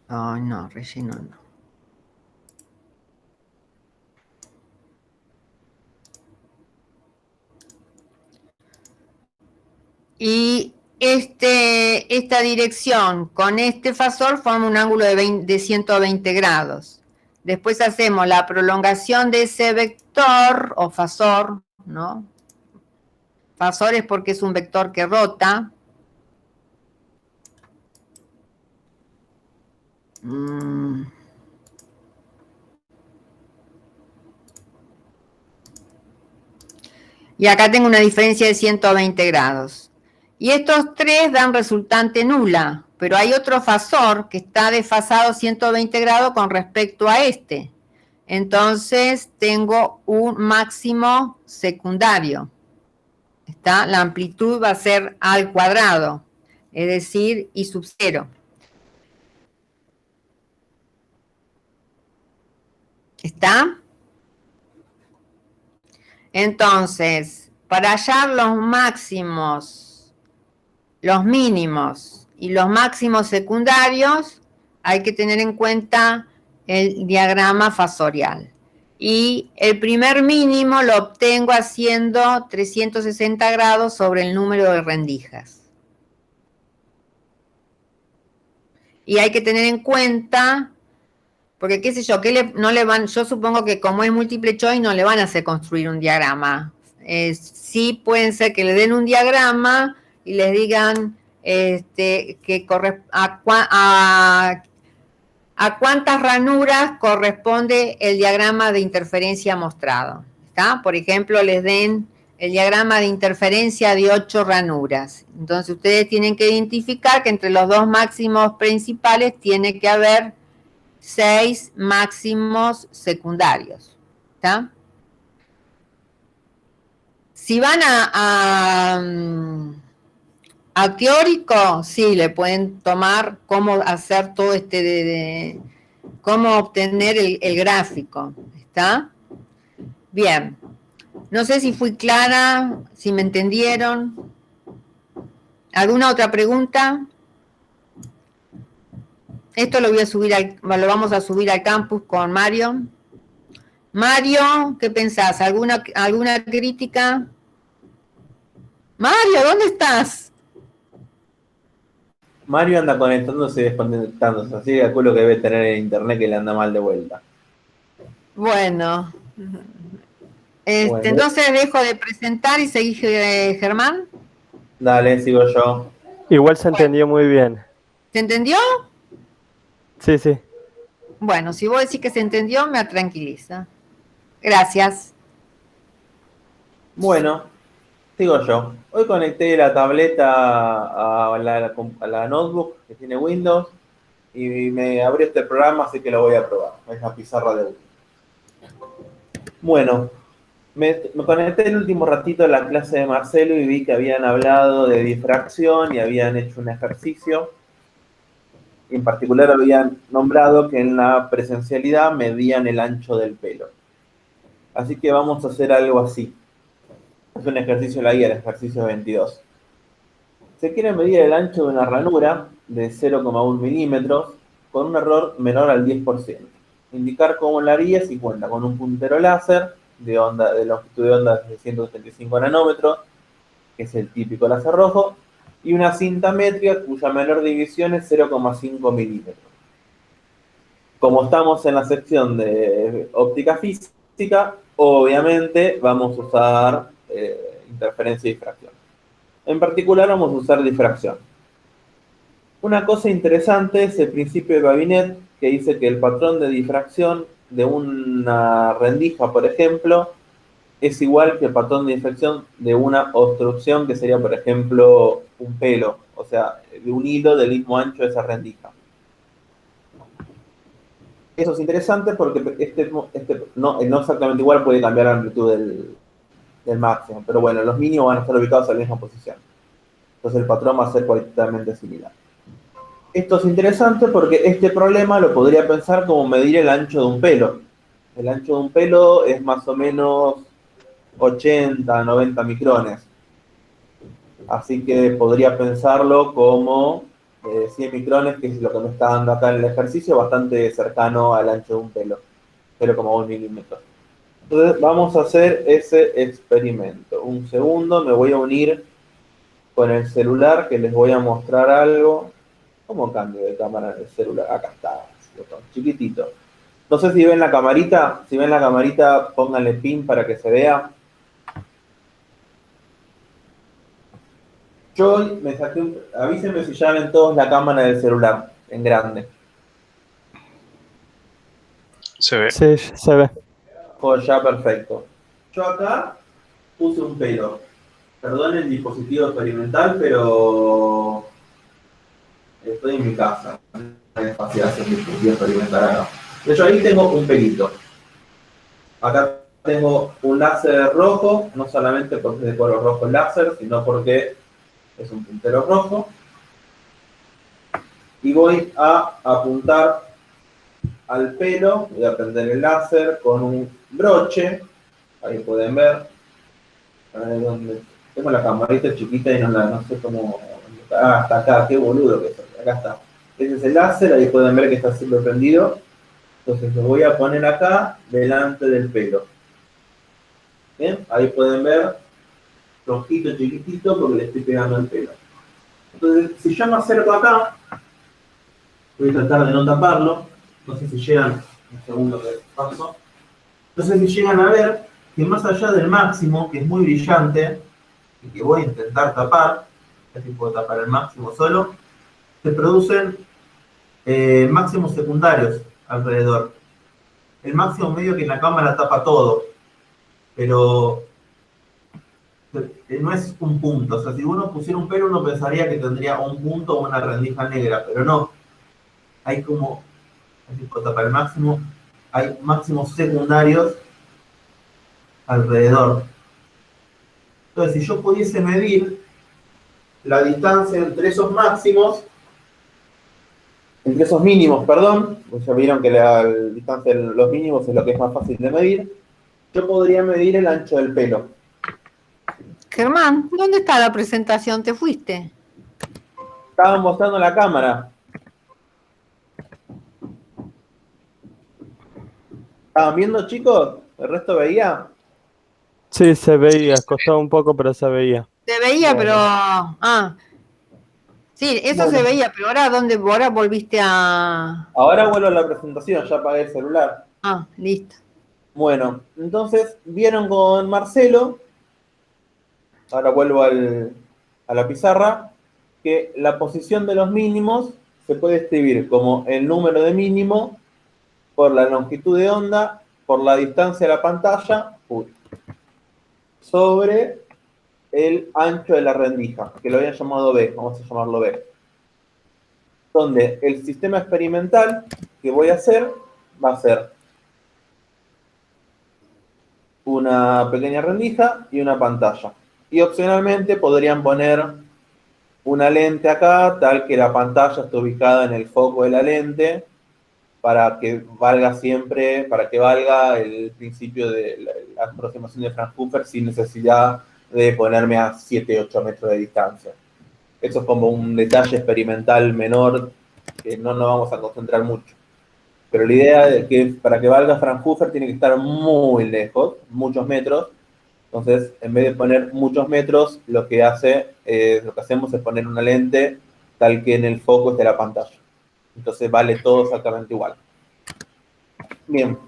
Ay, no, relleno no. Y esta dirección con este fasor forma un ángulo de 120 grados. Después hacemos la prolongación de ese vector o fasor, ¿no? Fasor es porque es un vector que rota. Y acá tengo una diferencia de 120 grados. Y estos tres dan resultante nula, pero hay otro fasor que está desfasado 120 grados con respecto a este. Entonces tengo un máximo secundario. ¿Está? La amplitud va a ser a al cuadrado, es decir, I sub 0. ¿Está? Entonces, para hallar los máximos, los mínimos y los máximos secundarios, hay que tener en cuenta el diagrama fasorial. Y el primer mínimo lo obtengo haciendo 360 grados sobre el número de rendijas. Y hay que tener en cuenta, porque qué sé yo, yo supongo que como es múltiple choice no le van a hacer construir un diagrama. Sí pueden ser que le den un diagrama y les digan a cuántas ranuras corresponde el diagrama de interferencia mostrado. ¿Está? Por ejemplo, les den el diagrama de interferencia de 8 ranuras. Entonces, ustedes tienen que identificar que entre los dos máximos principales tiene que haber 6 máximos secundarios. ¿Está? Si van a teórico, sí, le pueden tomar cómo hacer todo cómo obtener el gráfico. ¿Está? Bien. No sé si fui clara, si me entendieron. ¿Alguna otra pregunta? Esto lo vamos a subir al campus con Mario. Mario, ¿qué pensás? ¿Alguna crítica? Mario, ¿dónde estás? Mario anda conectándose y desconectándose, así que calculo que debe tener el internet que le anda mal de vuelta. Bueno. Entonces dejo de presentar y seguí Germán. Dale, sigo yo. Igual se entendió muy bien. ¿Se entendió? Sí, sí. Bueno, si vos decís que se entendió, me tranquiliza. Gracias. Bueno, sigo yo. Hoy conecté la tableta a la notebook que tiene Windows y me abrió este programa, así que lo voy a probar. Es la pizarra de Windows. Bueno, me conecté el último ratito a la clase de Marcelo y vi que habían hablado de difracción y habían hecho un ejercicio. En particular habían nombrado que en la presencialidad medían el ancho del pelo. Así que vamos a hacer algo así. Es un ejercicio de la guía, el ejercicio 22. Se quiere medir el ancho de una ranura de 0,1 milímetros con un error menor al 10%. Indicar cómo lo haría si cuenta con un puntero láser de longitud de onda de 175 nanómetros, que es el típico láser rojo, y una cinta métrica cuya menor división es 0,5 milímetros. Como estamos en la sección de óptica física, obviamente vamos a usar interferencia y difracción. En particular vamos a usar difracción. Una cosa interesante es el principio de Babinet, que dice que el patrón de difracción de una rendija, por ejemplo, es igual que el patrón de difracción de una obstrucción, que sería, por ejemplo, un pelo, o sea, de un hilo del mismo ancho de esa rendija. Eso es interesante porque no exactamente igual, puede cambiar la amplitud del máximo, pero bueno, los mínimos van a estar ubicados en la misma posición. Entonces el patrón va a ser cualitativamente similar. Esto es interesante porque este problema lo podría pensar como medir el ancho de un pelo. El ancho de un pelo es más o menos 80, 90 micrones. Así que podría pensarlo como 100 micrones, que es lo que me está dando acá en el ejercicio, bastante cercano al ancho de un pelo, 0,1 milímetros. Entonces vamos a hacer ese experimento. Un segundo, me voy a unir con el celular, que les voy a mostrar algo. ¿Cómo cambio de cámara en el celular? Acá está, chiquitito. No sé si ven la camarita. Si ven la camarita, pónganle pin para que se vea. Yo me saqué avísenme si ya ven todos la cámara del celular, en grande. Se ve. Sí, se ve. Oh, ya, perfecto. Yo acá puse un pelo. Perdón el dispositivo experimental, pero estoy en mi casa. No es fácil hacer un dispositivo experimental acá. De hecho, ahí tengo un pelito. Acá tengo un láser rojo, no solamente porque es de color rojo el láser, sino porque es un puntero rojo. Y voy a apuntar al pelo, voy a prender el láser con un broche. Ahí pueden ver. A ver dónde. Tengo la camarita chiquita y no sé cómo. Ah, está acá, qué boludo que soy. Acá está. Ese es el láser, ahí pueden ver que está siempre prendido. Entonces lo voy a poner acá, delante del pelo. Bien, ahí pueden ver, rojito, chiquitito, porque le estoy pegando el pelo. Entonces, si yo me acerco acá, voy a tratar de no taparlo. No sé si llegan, un segundo que paso. No sé si llegan a ver que más allá del máximo, que es muy brillante, y que voy a intentar tapar, así puedo tapar el máximo solo, se producen máximos secundarios alrededor. El máximo medio que en la cámara tapa todo, pero no es un punto. O sea, si uno pusiera un pelo, uno pensaría que tendría un punto o una rendija negra, pero no. Hay como, así puedo tapar el máximo, hay máximos secundarios alrededor. Entonces, si yo pudiese medir la distancia entre esos máximos, entre esos mínimos, perdón, pues ya vieron que la distancia de los mínimos es lo que es más fácil de medir, yo podría medir el ancho del pelo. Germán, ¿dónde está la presentación? ¿Te fuiste? Estaba mostrando la cámara. ¿Estaban viendo, chicos? ¿El resto veía? Sí, se veía. Costaba un poco, pero se veía. Se veía, Bueno. pero... Ah, sí, eso Bueno. se veía, pero ahora volviste a... Ahora vuelvo a la presentación, ya apagué el celular. Ah, listo. Bueno, entonces vieron con Marcelo, ahora vuelvo a la pizarra, que la posición de los mínimos se puede escribir como el número de mínimo por la longitud de onda, por la distancia de la pantalla, sobre el ancho de la rendija, que lo habían llamado B, vamos a llamarlo B. Donde el sistema experimental que voy a hacer va a ser una pequeña rendija y una pantalla. Y opcionalmente podrían poner una lente acá, tal que la pantalla esté ubicada en el foco de la lente, para que valga siempre, para que valga el principio de la aproximación de Fraunhofer sin necesidad de ponerme a 7, 8 metros de distancia. Eso es como un detalle experimental menor que no nos vamos a concentrar mucho. Pero la idea es que para que valga Fraunhofer tiene que estar muy lejos, muchos metros. Entonces, en vez de poner muchos metros, lo que hacemos es poner una lente tal que en el foco esté la pantalla. Entonces vale todo exactamente igual. Bien.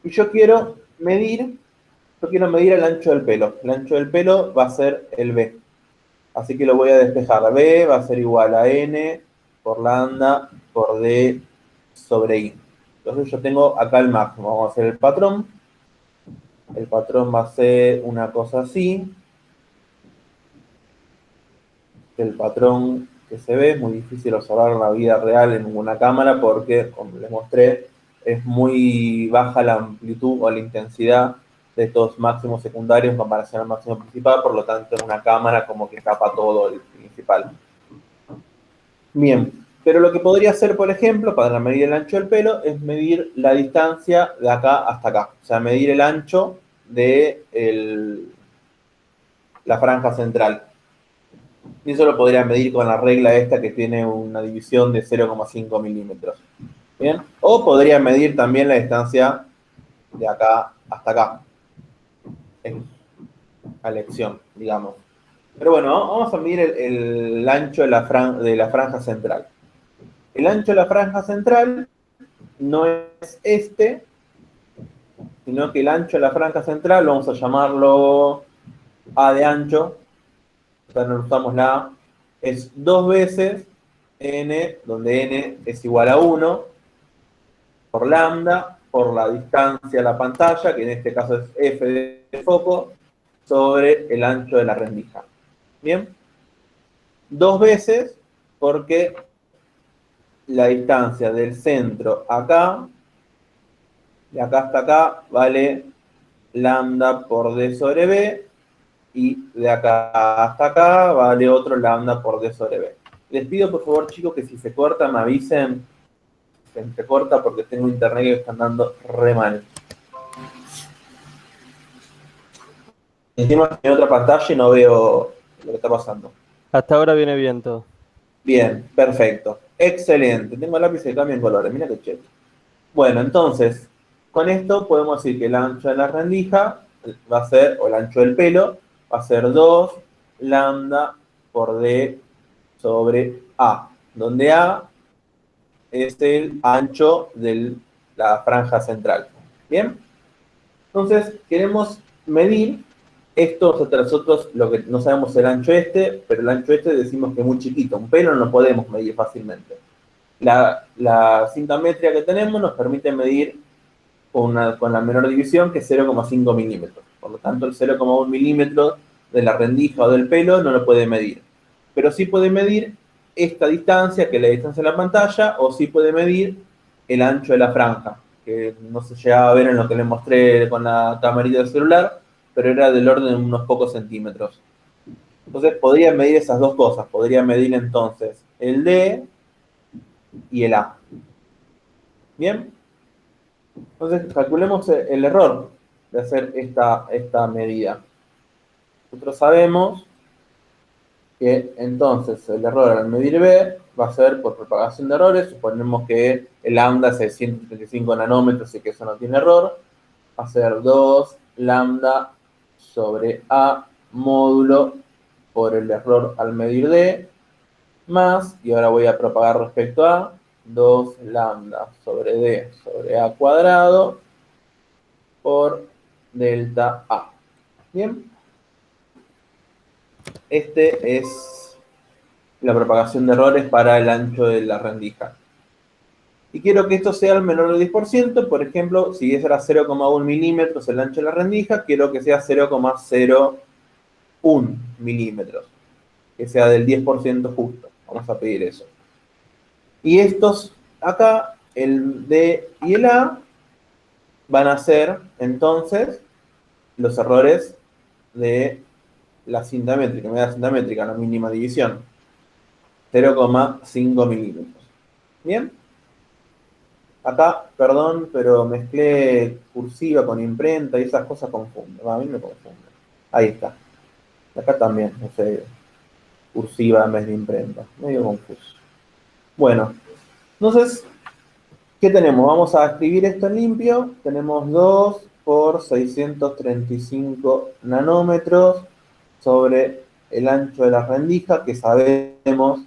Y yo quiero medir el ancho del pelo. El ancho del pelo va a ser el B. Así que lo voy a despejar. B va a ser igual a N por lambda por D sobre I. Entonces yo tengo acá el máximo. Vamos a hacer el patrón. El patrón va a ser una cosa así. El patrón que se ve es muy difícil observar en la vida real en ninguna cámara porque, como les mostré, es muy baja la amplitud o la intensidad de estos máximos secundarios en comparación al máximo principal, por lo tanto en una cámara como que tapa todo el principal. Bien, pero lo que podría hacer, por ejemplo, para medir el ancho del pelo, es medir la distancia de acá hasta acá. O sea, medir el ancho de la franja central. Y eso lo podría medir con la regla esta que tiene una división de 0,5 milímetros. ¿Bien? O podría medir también la distancia de acá hasta acá. A elección, digamos. Pero bueno, vamos a medir el ancho de la franja central. El ancho de la franja central no es este, sino que el ancho de la franja central, vamos a llamarlo A de ancho, o sea, no usamos la A, es 2 veces N, donde N es igual a 1, por lambda, por la distancia a la pantalla, que en este caso es F de foco, sobre el ancho de la rendija. ¿Bien? 2 veces porque la distancia del centro acá, de acá hasta acá, vale lambda por D sobre B, y de acá hasta acá vale otro lambda por D sobre B. Les pido por favor, chicos, que si se corta me avisen. Se corta porque tengo internet que está andando re mal. Encima en otra pantalla y no veo lo que está pasando. Hasta ahora viene bien todo. Bien, perfecto. Excelente. Tengo lápiz que cambia en colores. Mira qué chévere. Bueno, entonces, con esto podemos decir que el ancho de la rendija va a ser, o el ancho del pelo, va a ser 2 lambda por D sobre A, donde A es el ancho de la franja central. ¿Bien? Entonces, queremos medir esto. Nosotros lo que no sabemos el ancho este, pero el ancho este decimos que es muy chiquito. Un pelo no lo podemos medir fácilmente. La cinta métrica que tenemos nos permite medir con la menor división, que es 0,5 milímetros. Por lo tanto, el 0,1 milímetro de la rendija o del pelo no lo puede medir. Pero sí puede medir esta distancia, que es la distancia de la pantalla, o sí puede medir el ancho de la franja, que no se llegaba a ver en lo que les mostré con la camarita del celular, pero era del orden de unos pocos centímetros. Entonces, podría medir esas dos cosas. Podría medir entonces el D y el A. ¿Bien? Entonces, calculemos el error de hacer esta medida. Nosotros sabemos que entonces el error al medir B va a ser por propagación de errores. Suponemos que el lambda es de 135 nanómetros y que eso no tiene error. Va a ser 2 lambda sobre A módulo por el error al medir D, más, y ahora voy a propagar respecto a 2 lambda sobre D sobre A cuadrado por delta A. Bien. Este es la propagación de errores para el ancho de la rendija. Y quiero que esto sea el menor del 10%. Por ejemplo, si ese era 0,1 milímetros el ancho de la rendija, quiero que sea 0,01 milímetros. Que sea del 10% justo. Vamos a pedir eso. Y estos acá, el D y el A, van a ser entonces los errores de la cinta métrica. Me da la cinta métrica, la mínima división. 0,5 milímetros. ¿Bien? Acá, perdón, pero mezclé cursiva con imprenta y esas cosas confunden. A mí me confunden. Ahí está. Acá también, no sé, cursiva en vez de imprenta. Medio confuso. Bueno, entonces, ¿qué tenemos? Vamos a escribir esto en limpio. Tenemos 2 por 635 nanómetros sobre el ancho de la rendija, que sabemos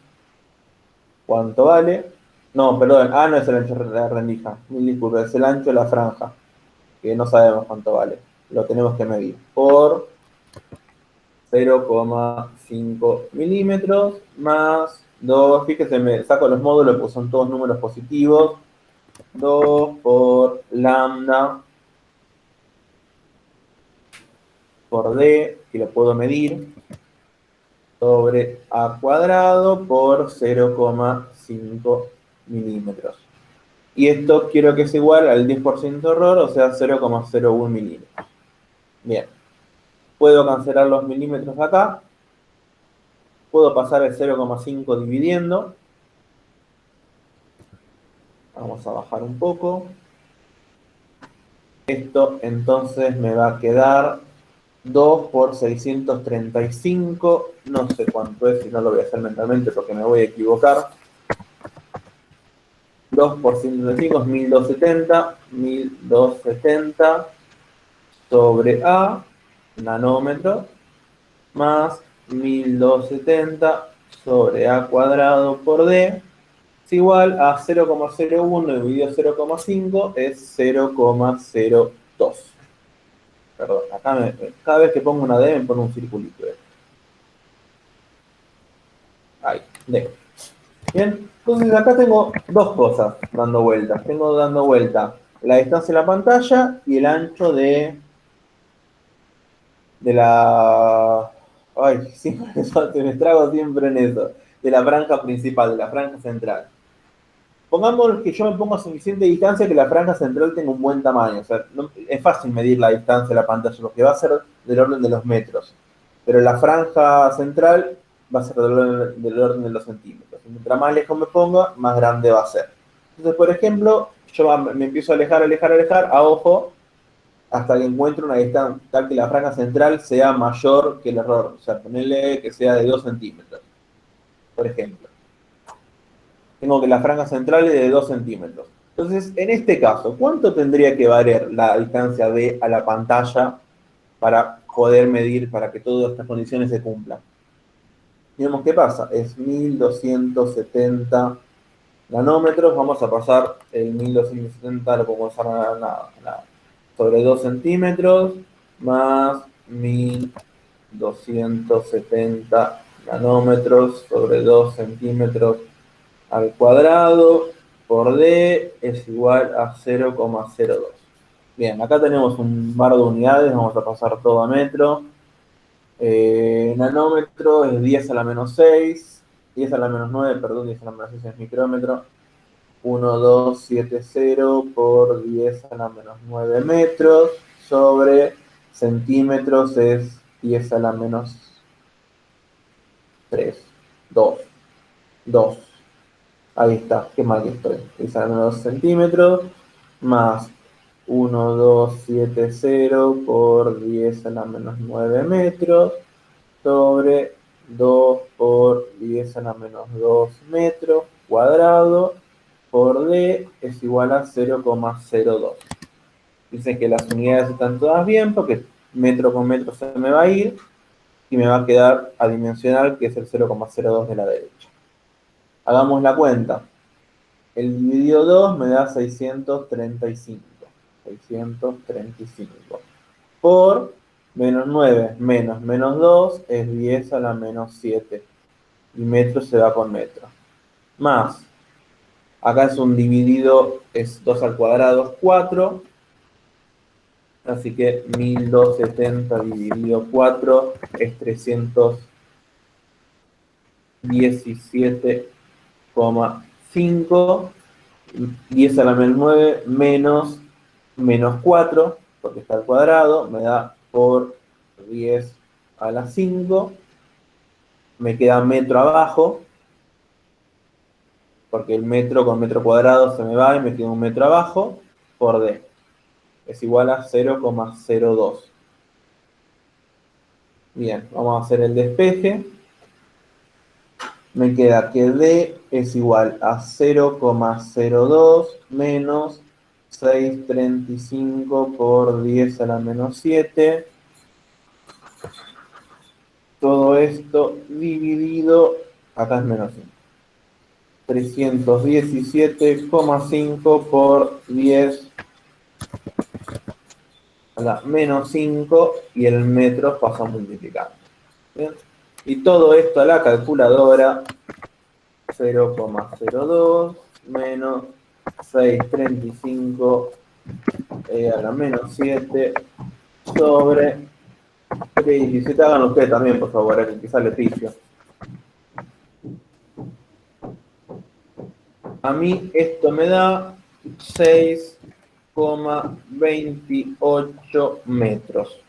cuánto vale. No, perdón, no es el ancho de la rendija, mil disculpas, es el ancho de la franja, que no sabemos cuánto vale, lo tenemos que medir, por 0,5 milímetros más 2, fíjense, me saco los módulos pues son todos números positivos, 2 por lambda por d, que lo puedo medir, sobre a cuadrado por 0,5 milímetros. Y esto quiero que es igual al 10% de error, o sea, 0,01 milímetros. Bien. Puedo cancelar los milímetros acá. Puedo pasar el 0,5 dividiendo. Vamos a bajar un poco. Esto entonces me va a quedar 2 por 635. No sé cuánto es, si no lo voy a hacer mentalmente porque me voy a equivocar. 2 por 135 es 1270. 1270 sobre A, nanómetros, más 1270 sobre A cuadrado por D, es igual a 0,01 dividido 0,5 es 0,02. Perdón, acá cada vez que pongo una D me pone un circulito. Ahí, D. Bien, entonces acá tengo dos cosas dando vueltas. Tengo dando vuelta la distancia de la pantalla y el ancho de la... Ay, siempre me trago siempre en eso. De la franja principal, de la franja central. Pongamos que yo me pongo a suficiente distancia que la franja central tenga un buen tamaño. O sea, es fácil medir la distancia de la pantalla, porque va a ser del orden de los metros. Pero la franja central va a ser del orden de los centímetros. Mientras más lejos me ponga, más grande va a ser. Entonces, por ejemplo, yo me empiezo a alejar, a ojo, hasta que encuentre una distancia tal que la franja central sea mayor que el error. O sea, ponerle que sea de 2 centímetros, por ejemplo. Tengo que la franja central es de 2 centímetros. Entonces, en este caso, ¿cuánto tendría que valer la distancia de a la pantalla para poder medir, para que todas estas condiciones se cumplan? Digamos, ¿qué pasa? Es 1270 nanómetros. Vamos a pasar el 1270, lo podemos usar nada. Sobre 2 centímetros más 1270 nanómetros sobre 2 centímetros al cuadrado por D es igual a 0,02. Bien, acá tenemos un par de unidades, vamos a pasar todo a metro. Nanómetro es 10 a la menos 6, 10 a la menos 9, perdón, 10 a la menos 6 es micrómetro. 1270 por 10 a la menos 9 metros sobre centímetros es 10 a la menos 3, 2. Ahí está, qué mal que estoy. 10 a la menos 2 centímetros más 1270 por 10 a la menos 9 metros sobre 2 por 10 a la menos 2 metros cuadrado por D es igual a 0,02. Dicen que las unidades están todas bien porque metro con metro se me va a ir y me va a quedar adimensional, que es el 0,02 de la derecha. Hagamos la cuenta. El dividido 2 me da 635. 635. Por menos 9 menos 2 es 10 a la menos 7. Y metro se va con metro. Más. Acá es un dividido, es 2 al cuadrado, es 4. Así que 1270 dividido 4 es 317,5. 10 a la menos 9 menos 4, porque está al cuadrado, me da por 10 a la 5. Me queda metro abajo, porque el metro con metro cuadrado se me va y me queda un metro abajo, por D. Es igual a 0,02. Bien, vamos a hacer el despeje. Me queda que D es igual a 0,02 menos 635 por 10 a la menos 7. Todo esto dividido, acá es menos 5. 317,5 por 10 a la menos 5 y el metro pasa multiplicando. ¿Bien? Y todo esto a la calculadora, 0,02 menos 635 a la menos 7 sobre 317. Hagan ustedes también, por favor, que quizás le pifió. A mí esto me da 6,28 metros.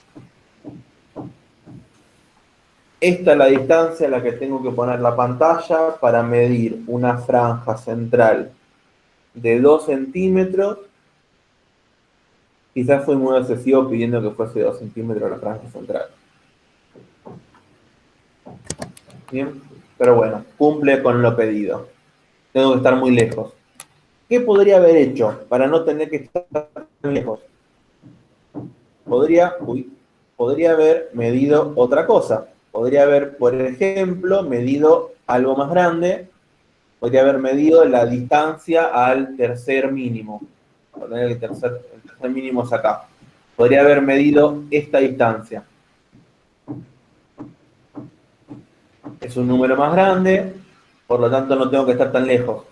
Esta es la distancia a la que tengo que poner la pantalla para medir una franja central de 2 centímetros. Quizás fui muy excesivo pidiendo que fuese 2 centímetros la franja central. Bien, pero bueno, cumple con lo pedido. Tengo que estar muy lejos. ¿Qué podría haber hecho para no tener que estar tan lejos? Podría haber medido otra cosa. Podría haber, por ejemplo, medido algo más grande. Podría haber medido la distancia al tercer mínimo. Poner el tercer mínimo es acá. Podría haber medido esta distancia. Es un número más grande, por lo tanto no tengo que estar tan lejos.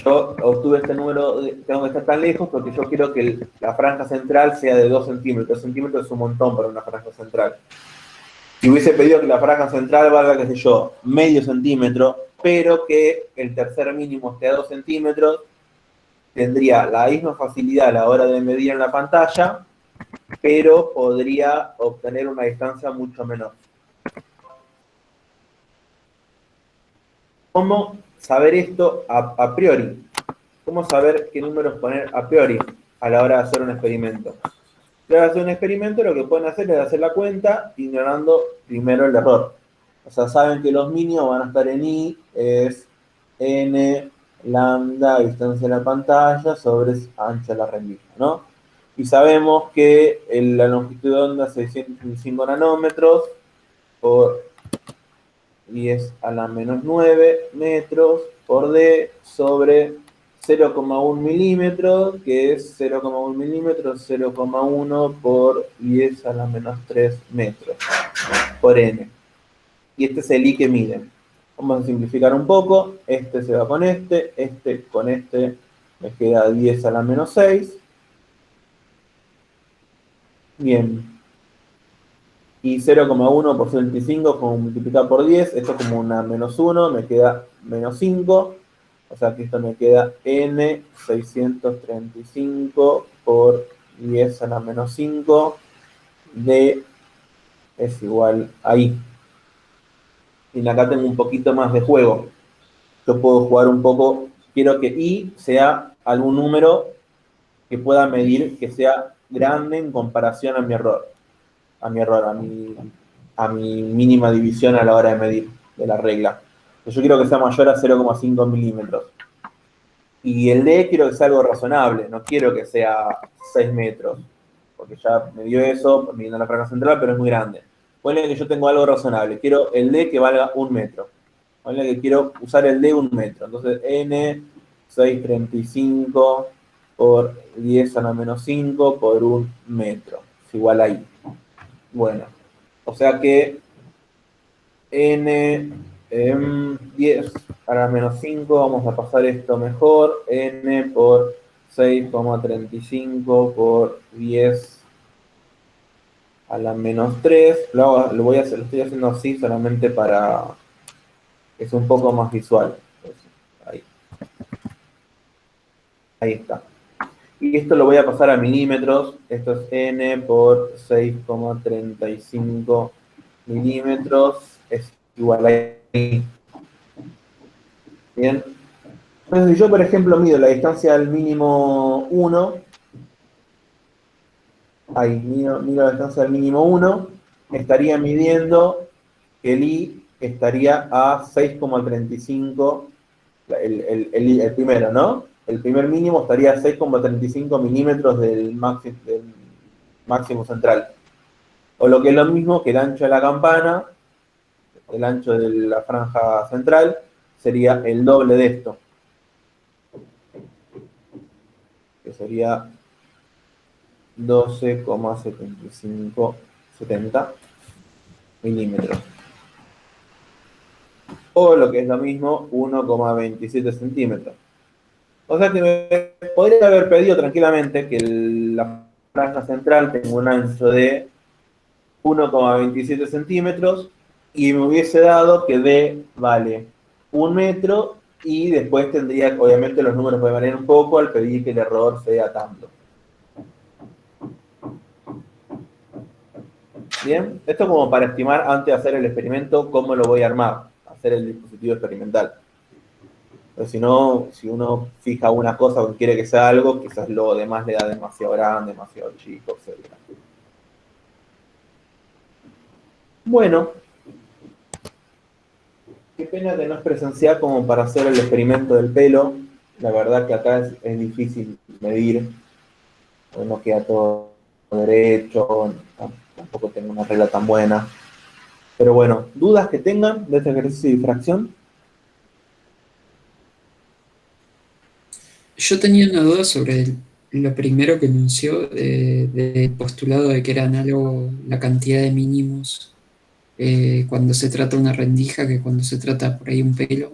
Yo obtuve este número, tengo que estar tan lejos porque yo quiero que la franja central sea de 2 centímetros. 2 centímetros es un montón para una franja central. Si hubiese pedido que la franja central valga, qué sé yo, medio centímetro, pero que el tercer mínimo esté a 2 centímetros, tendría la misma facilidad a la hora de medir en la pantalla, pero podría obtener una distancia mucho menor. ¿Cómo saber esto a priori? ¿Cómo saber qué números poner a priori a la hora de hacer un experimento? A la hora de hacer un experimento lo que pueden hacer es hacer la cuenta ignorando primero el error. O sea, saben que los mínimos van a estar en I, es N lambda, distancia de la pantalla, sobre ancho de la rendija, ¿no? Y sabemos que la longitud de onda es 605 nanómetros por 10 a la menos 9 metros por D sobre 0,1 milímetros, que es 0,1 milímetros, 0,1 por 10 a la menos 3 metros por N. Y este es el I que miden. Vamos a simplificar un poco. Este se va con este me queda 10 a la menos 6. Bien. Y 0,1 por 25 como multiplicar por 10, esto como una menos 1, me queda menos 5, o sea que esto me queda N 635 por 10 a la menos 5, D es igual a I. Y acá tengo un poquito más de juego. Yo puedo jugar un poco, quiero que I sea algún número que pueda medir que sea grande en comparación a mi error. A mi mínima división a la hora de medir de la regla. Yo quiero que sea mayor a 0,5 milímetros. Y el D quiero que sea algo razonable, no quiero que sea 6 metros, porque ya me dio eso midiendo la franja central, pero es muy grande. Ponle que yo tengo algo razonable, quiero el D que valga 1 metro. Ponle que quiero usar el D 1 metro. Entonces N 635 por 10 a la menos 5 por 1 metro. Es igual a I. Bueno, o sea que N 10 a la menos 5, vamos a pasar esto mejor, N por 6,35 por 10 a la menos 3, lo estoy haciendo así solamente para que sea un poco más visual. Ahí está. Y esto lo voy a pasar a milímetros. Esto es N por 6,35 milímetros. Es igual a I. Bien. Entonces, si yo, por ejemplo, mido la distancia al mínimo 1, ahí, mido la distancia al mínimo 1, estaría midiendo que el I estaría a 6,35, el primero, ¿no? El primer mínimo estaría a 6,35 milímetros del máximo central. O lo que es lo mismo que el ancho de la campana, el ancho de la franja central, sería el doble de esto, que sería 12,7570 milímetros. O lo que es lo mismo, 1,27 centímetros. O sea que me podría haber pedido tranquilamente que la franja central tenga un ancho de 1,27 centímetros y me hubiese dado que D vale 1 metro y después tendría, obviamente los números pueden variar un poco al pedir que el error sea tanto. Bien, esto como para estimar antes de hacer el experimento cómo lo voy a armar, hacer el dispositivo experimental. Pero si no, si uno fija una cosa o quiere que sea algo, quizás lo demás le da demasiado grande, demasiado chico, etc. Bueno, qué pena que no es presencial como para hacer el experimento del pelo. La verdad que acá es difícil medir, porque no queda todo derecho, tampoco tengo una regla tan buena. Pero bueno, dudas que tengan de este ejercicio de difracción. Yo tenía una duda sobre lo primero que anunció del postulado de que era análogo la cantidad de mínimos cuando se trata una rendija que cuando se trata por ahí un pelo.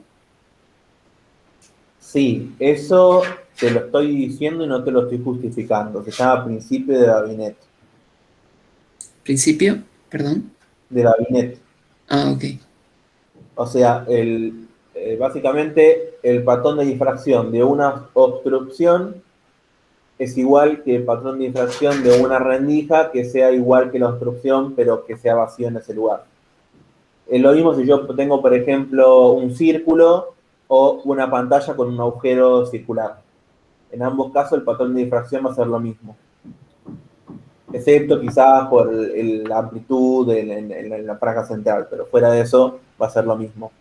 Sí, eso te lo estoy diciendo y no te lo estoy justificando. Se llama principio de Babinet. ¿Principio? Perdón. De Babinet. Ah, ok. O sea, básicamente el patrón de difracción de una obstrucción es igual que el patrón de difracción de una rendija que sea igual que la obstrucción, pero que sea vacío en ese lugar. Es lo mismo si yo tengo, por ejemplo, un círculo o una pantalla con un agujero circular. En ambos casos el patrón de difracción va a ser lo mismo. Excepto quizás por la amplitud en la franja central, pero fuera de eso va a ser lo mismo.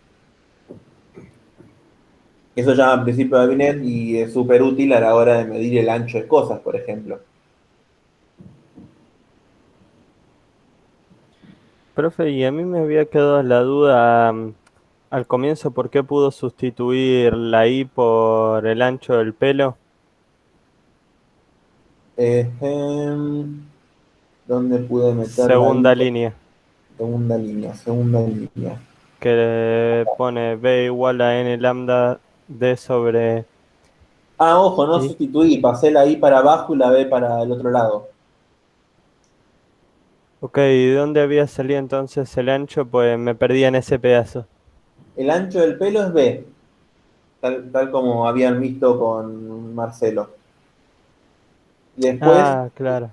Eso se llama principio de Binet y es súper útil a la hora de medir el ancho de cosas, por ejemplo. Profe, y a mí me había quedado la duda al comienzo, ¿por qué pudo sustituir la I por el ancho del pelo? ¿Dónde pude meter la I? Segunda línea, Segunda línea. que pone B igual a N lambda D sobre Ah, ojo, no I. sustituí, pasé la I para abajo y la B para el otro lado. Ok, ¿y dónde había salido entonces el ancho? Pues me perdí en ese pedazo. El ancho del pelo es B, tal como habían visto con Marcelo. Y después, Ah, claro.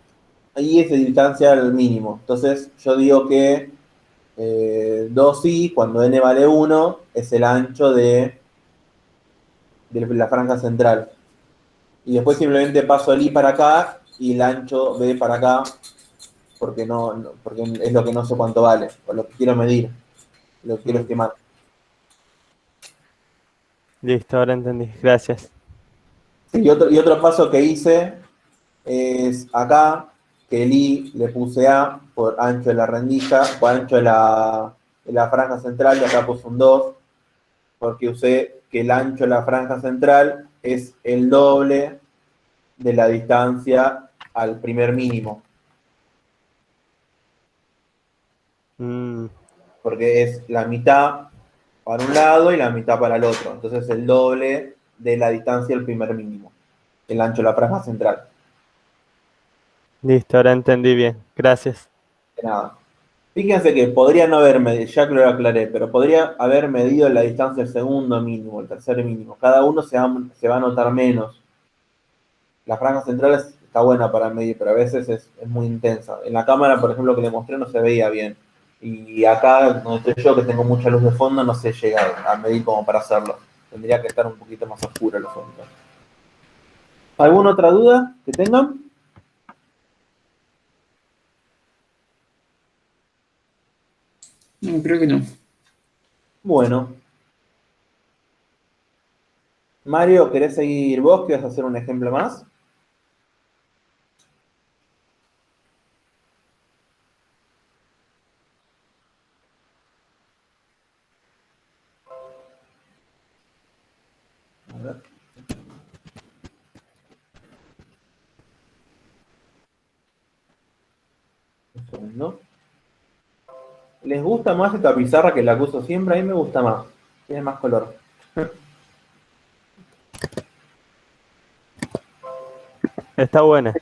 ahí es de distancia al mínimo. Entonces, yo digo que 2i, cuando n vale 1, es el ancho de la franja central. Y después simplemente paso el i para acá y el ancho b para acá, porque porque es lo que no sé cuánto vale, o lo que quiero medir, lo que quiero Mm, estimar. listo, ahora entendí. Gracias. Y otro paso que hice es acá, que el i le puse a por ancho de la rendija, por ancho de la franja central, y acá puse un 2 porque usé que el ancho de la franja central es el doble de la distancia al primer mínimo, Mm, porque es la mitad para un lado y la mitad para el otro. Entonces el doble de la distancia al primer mínimo, el ancho de la franja central. listo, ahora entendí bien. Gracias. De nada. Fíjense que podría no haber medido, ya que lo aclaré, pero podría haber medido la distancia del segundo mínimo, el tercer mínimo. Cada uno se va a notar menos. La franja central está buena para medir, pero a veces es muy intensa. En la cámara, por ejemplo, que le mostré no se veía bien. Y acá, donde estoy yo, que tengo mucha luz de fondo, no se llega a medir como para hacerlo. Tendría que estar un poquito más oscuro el fondo. ¿Alguna otra duda que tengan? No, creo que no. Bueno, Mario, ¿querés seguir vos? ¿Que vas a hacer un ejemplo más? ver. Un segundo. ¿Les gusta más esta pizarra que la que uso siempre? A mí me gusta más. Tiene más color. Está buena.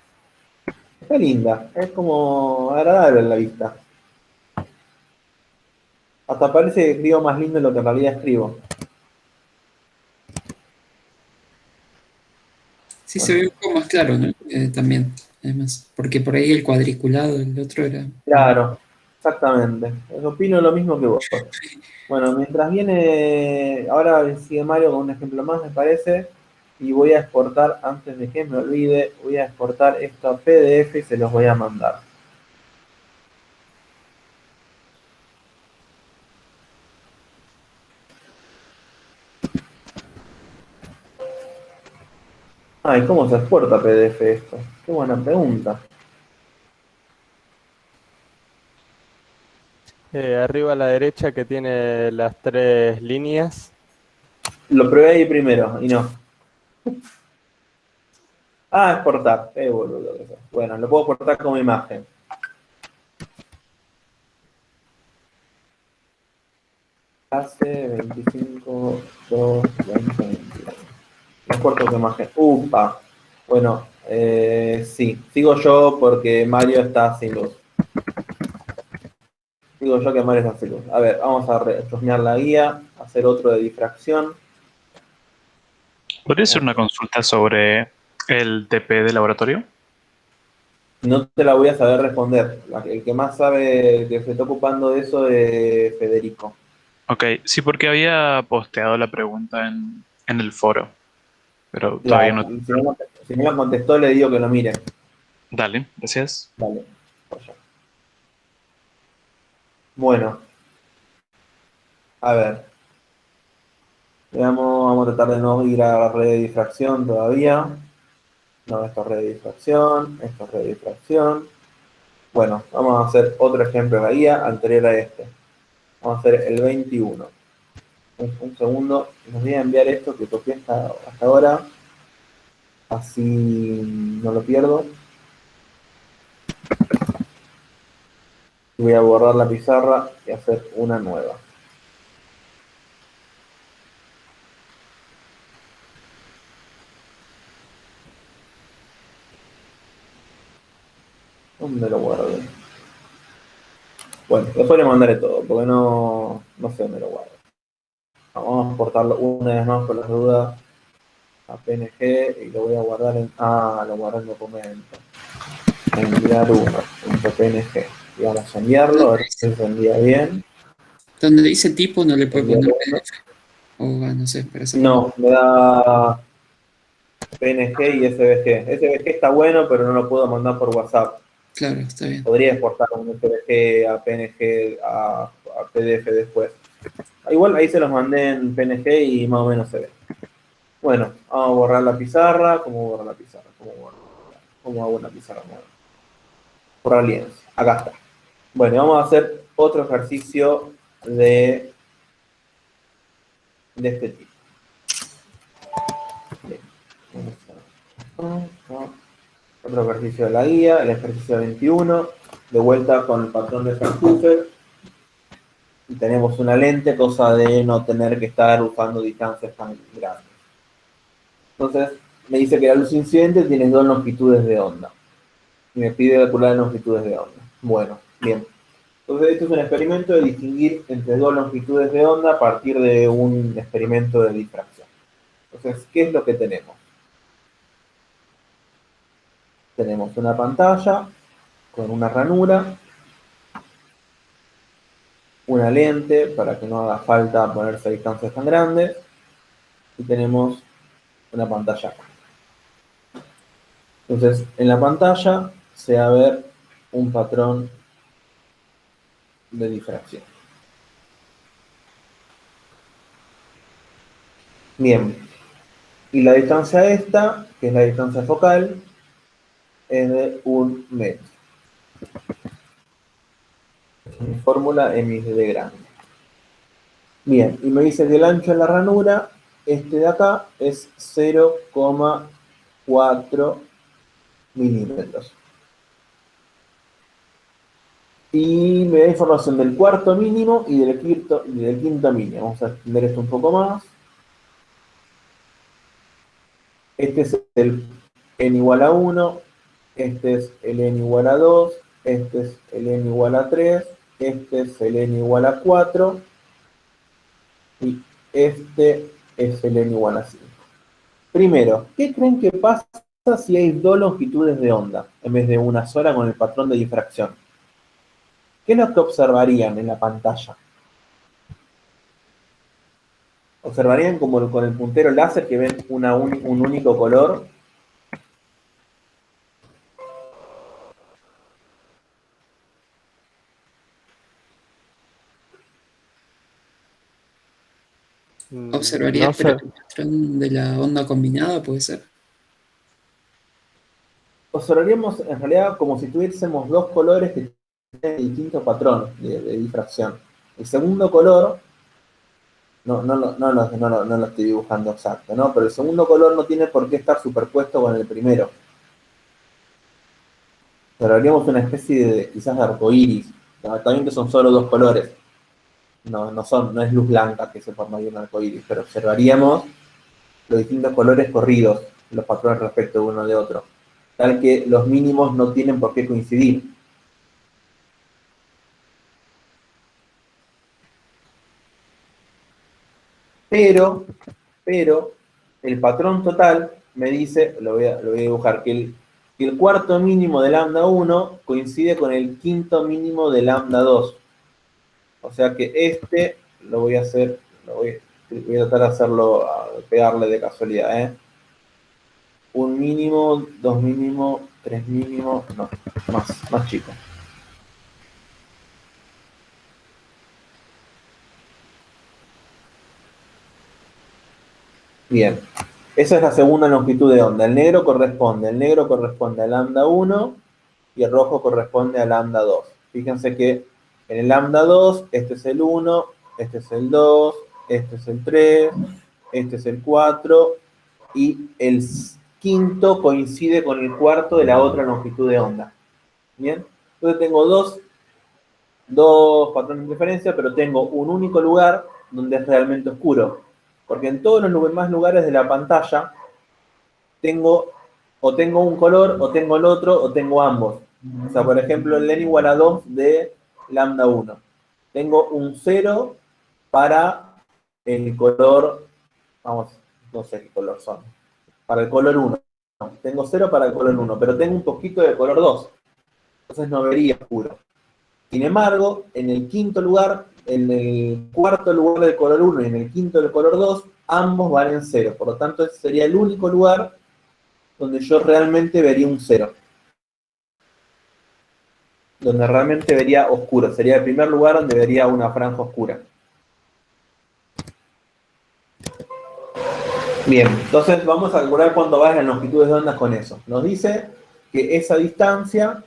Está linda. Es como agradable en la vista. Hasta parece que escribo más lindo de lo que en realidad escribo. Sí, se ve un poco más claro, ¿no? También, además, porque por ahí el cuadriculado, el otro era... Claro, exactamente. Opino lo mismo que vos. Bueno, mientras viene, ahora sigue Mario con un ejemplo más, me parece, y voy a exportar, antes de que me olvide, voy a exportar esto a PDF y se los voy a mandar. Ay, ¿cómo se exporta a PDF esto? Qué buena pregunta. Arriba a la derecha que tiene las 3 líneas. Lo probé ahí primero y no. Ah, exportar. Boludo que sos. Bueno, lo puedo exportar como imagen. Hace 25, 2, 20, 22. Lo exporto como imagen. Upa. Bueno, sí. Sigo yo porque Mario está sin luz. Digo yo que Mario está sin luz. A ver, vamos a chusmear la guía, hacer otro de difracción. ¿Podría hacer una consulta sobre el TP de laboratorio? No te la voy a saber responder. El que más sabe que se está ocupando de eso es Federico. Ok, sí, porque había posteado la pregunta en el foro, pero todavía Claro, no. si no la contestó, le digo que lo mire. Dale, gracias. Vale, vaya. Bueno, a ver. Veamos, vamos a tratar de no ir a la red de difracción todavía. No, esto es red de difracción, esto es red de difracción. Bueno, vamos a hacer otro ejemplo de la guía anterior a este. Vamos a hacer el 21. Un segundo, les voy a enviar esto que copié hasta ahora. Así no lo pierdo. Voy a borrar la pizarra y hacer una nueva. ¿Dónde lo guardé? Bueno, después le mandaré todo, porque no sé dónde lo guardo. Vamos a exportarlo una vez más por las dudas a PNG y lo voy a guardar en... Ah, lo guardé en documento. Enviar uno, .png. Y vamos a enviarlo, a ver si se envía bien. Donde dice tipo no le puede Enviar poner uno. PDF. O no sé, para hacer... No, me da PNG y SVG. SVG está bueno, pero no lo puedo mandar por WhatsApp. Claro, está bien. Podría exportar un SVG a PNG a PDF después. Igual ahí se los mandé en PNG y más o menos se ve. Bueno, vamos a borrar la pizarra. ¿Cómo borrar la pizarra? ¿Cómo hago una pizarra nueva? Borrar lienzo. Acá está. Bueno, vamos a hacer otro ejercicio de este tipo. Bien. Otro ejercicio de la guía, el ejercicio 21, de vuelta con el patrón de Fraunhofer. Y tenemos una lente, cosa de no tener que estar usando distancias tan grandes. Entonces, me dice que la luz incidente tiene dos longitudes de onda. Y me pide calcular las longitudes de onda. Bueno, bien. Entonces, este es un experimento de distinguir entre dos longitudes de onda a partir de un experimento de difracción. Entonces, ¿qué es lo que tenemos? Tenemos una pantalla con una ranura, una lente para que no haga falta ponerse a distancias tan grandes, y tenemos una pantalla. Entonces, en la pantalla se va a ver un patrón de difracción. Bien, y la distancia esta, que es la distancia focal, es de 1 metro. Mi fórmula es mi de grande. Bien, y me dice que el ancho de la ranura este de acá es 0,4 milímetros. Y me da información del cuarto mínimo y del quinto mínimo. Vamos a extender esto un poco más. Este es el n igual a 1, este es el n igual a 2, este es el n igual a 3, este es el n igual a 4 y este es el n igual a 5. Primero, ¿qué creen que pasa si hay dos longitudes de onda en vez de una sola con el patrón de difracción? ¿Qué es lo que observarían en la pantalla? Observarían como con el puntero láser que ven un único color. Observaría No pero sé. el patrón de la onda combinada, puede ser. Observaríamos en realidad como si tuviésemos dos colores que tienen distintos patrones de difracción. El segundo color, no lo estoy dibujando exacto, ¿no? Pero el segundo color no tiene por qué estar superpuesto con el primero. Observaríamos una especie de, quizás de arcoíris, también que son solo dos colores. No es luz blanca que se forma ahí un arcoíris, pero observaríamos los distintos colores corridos, los patrones respecto de uno de otro, tal que los mínimos no tienen por qué coincidir. Pero el patrón total me dice, lo voy a dibujar, que el cuarto mínimo de lambda 1 coincide con el quinto mínimo de lambda 2. O sea que este lo voy a hacer, voy a tratar de hacerlo, pegarle de casualidad, ¿eh? Un mínimo, dos mínimos, tres mínimos, no, más chico. Bien, esa es la segunda longitud de onda. El negro corresponde a lambda 1 y el rojo corresponde a lambda 2. Fíjense que en el lambda 2, este es el 1, este es el 2, este es el 3, este es el 4 y el quinto coincide con el cuarto de la otra longitud de onda. Bien, entonces tengo dos patrones de diferencia, pero tengo un único lugar donde es realmente oscuro. Porque en todos los demás lugares de la pantalla tengo un color, o tengo el otro, o tengo ambos. O sea, por ejemplo, el n igual a 2 de lambda 1. Tengo un 0 para el color, vamos, no sé qué color son, para el color 1. Tengo 0 para el color 1, pero tengo un poquito de color 2. Entonces no vería oscuro. Sin embargo, en el quinto lugar, en el cuarto lugar del color 1 y en el quinto del color 2, ambos valen 0. Por lo tanto, ese sería el único lugar donde yo realmente vería un 0. Donde realmente vería oscuro. Sería el primer lugar donde vería una franja oscura. Bien, entonces vamos a calcular cuánto va las longitudes de ondas con eso. Nos dice que esa distancia,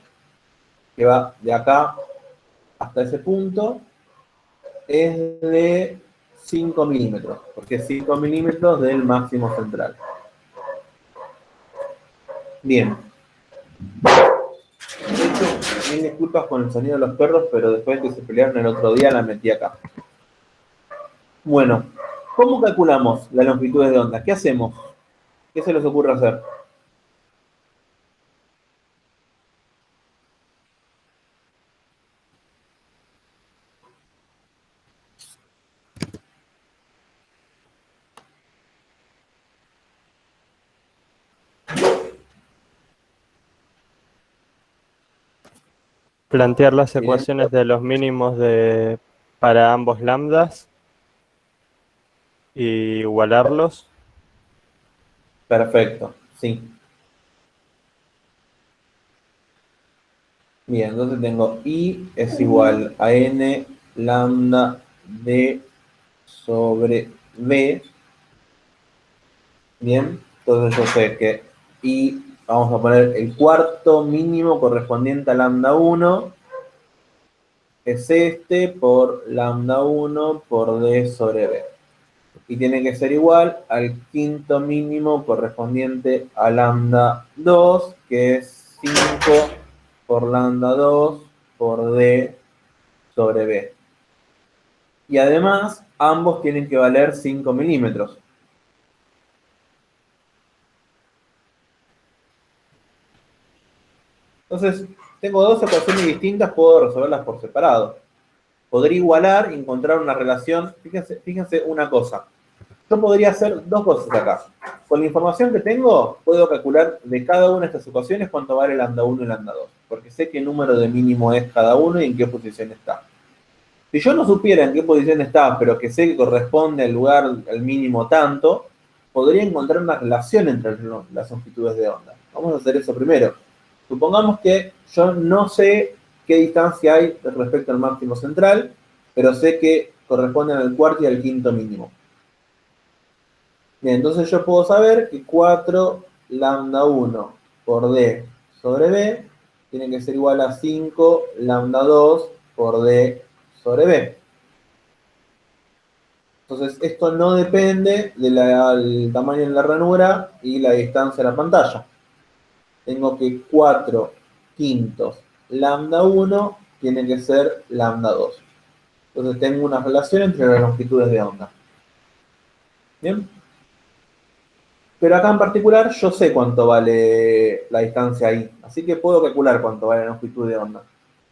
que va de acá hasta ese punto, es de 5 milímetros, porque es 5 milímetros del máximo central. Bien. De hecho, mil disculpas con el sonido de los perros, pero después de que se pelearon el otro día la metí acá. Bueno, ¿cómo calculamos la longitud de onda? ¿Qué hacemos? ¿Qué se les ocurre hacer? Plantear las Bien. ecuaciones de los mínimos para ambos lambdas y igualarlos. Perfecto, sí. Bien, entonces tengo I es igual a N lambda D sobre B. Bien, entonces yo sé que I, vamos a poner el cuarto mínimo correspondiente a lambda 1, es este por lambda 1 por D sobre B. y tiene que ser igual al quinto mínimo correspondiente a lambda 2, que es 5 por lambda 2 por D sobre B. Y además, ambos tienen que valer 5 milímetros. Entonces, tengo dos ecuaciones distintas, puedo resolverlas por separado. Podría igualar y encontrar una relación. Fíjense una cosa. Yo podría hacer dos cosas acá. Con la información que tengo, puedo calcular de cada una de estas ecuaciones cuánto vale lambda 1 y lambda 2. Porque sé qué número de mínimo es cada uno y en qué posición está. Si yo no supiera en qué posición está, pero que sé que corresponde al lugar, al mínimo tanto, podría encontrar una relación entre las longitudes de onda. Vamos a hacer eso primero. Supongamos que yo no sé qué distancia hay respecto al máximo central, pero sé que corresponden al cuarto y al quinto mínimo. Bien, entonces yo puedo saber que 4 lambda 1 por D sobre B tiene que ser igual a 5 lambda 2 por D sobre B. Entonces esto no depende del tamaño de la ranura y la distancia de la pantalla. Tengo que 4 quintos lambda 1 tiene que ser lambda 2. Entonces tengo una relación entre las longitudes de onda. ¿Bien? Pero acá en particular yo sé cuánto vale la distancia ahí. Así que puedo calcular cuánto vale la longitud de onda.